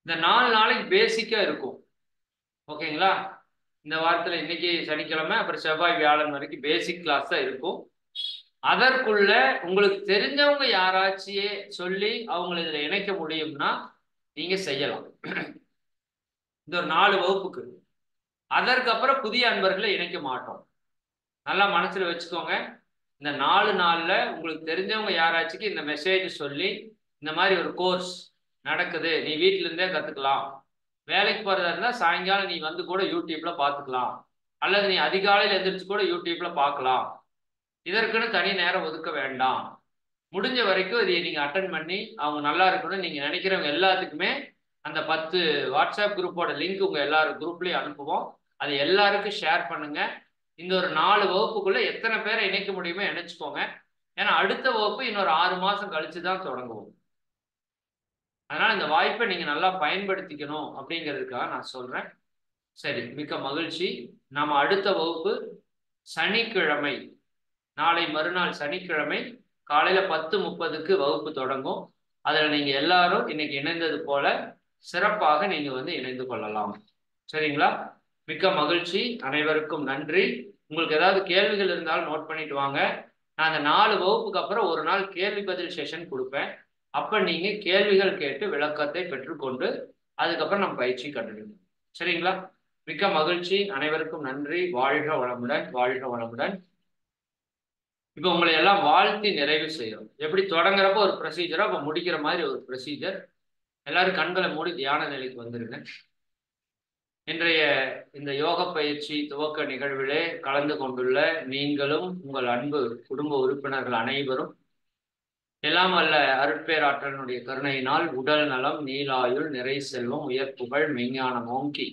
இந்த 4 நாளைக்கு பேசிக்கா இருக்கும். ஓகேங்களா? இந்த வாரத்துல இன்னைக்கு சனிக்கிழமை, அப்புறம் செவ்வாய் வியாழன் வரைக்கும் பேசிக் கிளாஸ் தான் இருக்கும். அதற்குள்ள உங்களுக்கு தெரிஞ்சவங்க யாராச்சியே சொல்லி அவங்களை இதுல இணைக்க முடியும்னா நீங்க செய்யலாம். இந்த ஒரு 4 வகுப்புக்கு. அதற்கப்புறம் புதிய அன்பர்களை இணைக்க மாட்டோம். நல்லா மனசுல வச்சுக்கோங்க. இந்த 4 நாள்ல உங்களுக்கு தெரிஞ்சவங்க யாராச்சுக்கு இந்த மெசேஜ் சொல்லி, இந்த மாதிரி ஒரு கோர்ஸ் நடக்குது, நீ வீட்டுல இருந்தே கத்துக்கலாம், வேலைக்கு போறதா இருந்தா சாயங்காலம் நீ வந்து கூட யூடியூப்ல பாத்துக்கலாம், அல்லது நீ அதிகாலையில் எந்திரிச்சு கூட யூடியூப்ல பார்க்கலாம், இதற்குன்னு தனி நேரம் ஒதுக்க வேண்டாம், முடிஞ்ச வரைக்கும் இதை நீங்க அட்டன் பண்ணி அவங்க நல்லா இருக்கணும்னு நீங்க நினைக்கிறவங்க எல்லாத்துக்குமே அந்த 10 வாட்ஸ்அப் குரூப்போட லிங்க் உங்க எல்லாரும் குரூப்லயும் அனுப்புவோம். அதை எல்லாருக்கும் ஷேர் பண்ணுங்க. இந்த ஒரு 4 வகுப்புக்குள்ள எத்தனை பேரை இணைக்க முடியுமோ இணைச்சுக்கோங்க. ஏன்னா அடுத்த வகுப்பு இன்னொரு 6 மாசம் கழிச்சு தான் தொடங்குவோம். அதனால இந்த வாய்ப்பை நீங்க நல்லா பயன்படுத்திக்கணும் அப்படிங்கிறதுக்காக நான் சொல்றேன். சரி, மிக்க மகிழ்ச்சி. நாம அடுத்த வகுப்பு சனிக்கிழமை, நாளை மறுநாள் சனிக்கிழமை காலையில 10:30க்கு வகுப்பு தொடங்கும். அதுல நீங்க எல்லாரும் இன்னைக்கு இணைந்தது போல சிறப்பாக நீங்க வந்து இணைந்து கொள்ளலாம். சரிங்களா? மிக்க மகிழ்ச்சி. அனைவருக்கும் நன்றி. உங்களுக்கு ஏதாவது கேள்விகள் இருந்தாலும் நோட் பண்ணிட்டு வாங்க. நான் அந்த 4 வகுப்புக்கு அப்புறம் ஒரு நாள் கேள்வி பதில் செஷன் கொடுப்பேன். அப்ப நீங்க கேள்விகள் கேட்டு விளக்கத்தை பெற்றுக்கொண்டு அதுக்கப்புறம் நம்ம பயிற்சி கண்டுபிடிக்கணும். சரிங்களா? மிக்க மகிழ்ச்சி. அனைவருக்கும் நன்றி. வாழ்க வளமுடன், வாழ்க வளமுடன். இப்போ உங்களை எல்லாம் வாழ்த்தி நிறைவு செய்யறோம். எப்படி தொடங்குறப்ப ஒரு ப்ரொசீஜரோ அப்ப முடிக்கிற மாதிரி ஒரு ப்ரொசீஜர். எல்லாரும் கண்களை மூடி தியான நிலைக்கு வந்துருங்க. இன்றைய இந்த யோக பயிற்சி துவக்க நிகழ்விலே கலந்து கொண்டுள்ள நீங்களும் உங்கள் அன்பு குடும்ப உறுப்பினர்கள் அனைவரும் எல்லாம் அல்ல அருட்பேராற்றலினுடைய கருணையினால் உடல் நலம், நீலாயுள், நிறை செல்வம், உயர்ப்புகள், மெஞ்ஞானம் ஓங்கி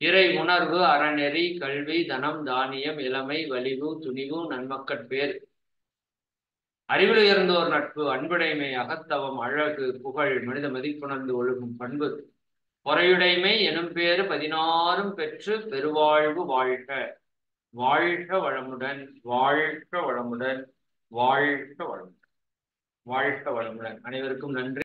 இறை உணர்வு, அறநெறி, கல்வி, தனம், தானியம், இளமை, வலிவு, துணிவு, நன்மக்கட்பேர், அறிவில் உயர்ந்தோர் நட்பு, அன்புடைமை, அகத்தவம், அழகு, புகழ், மனித மதிப்புணர்ந்து ஒழுகும் பண்பு, பொறையுடைமை எனும் பேறு 16 பெற்று பெருவாழ்வு வாழ்க. வாழ்க வளமுடன், வாழ்க வளமுடன், வாழ்க வளமுடன், வாழ்க வளமுடன். அனைவருக்கும் நன்றி.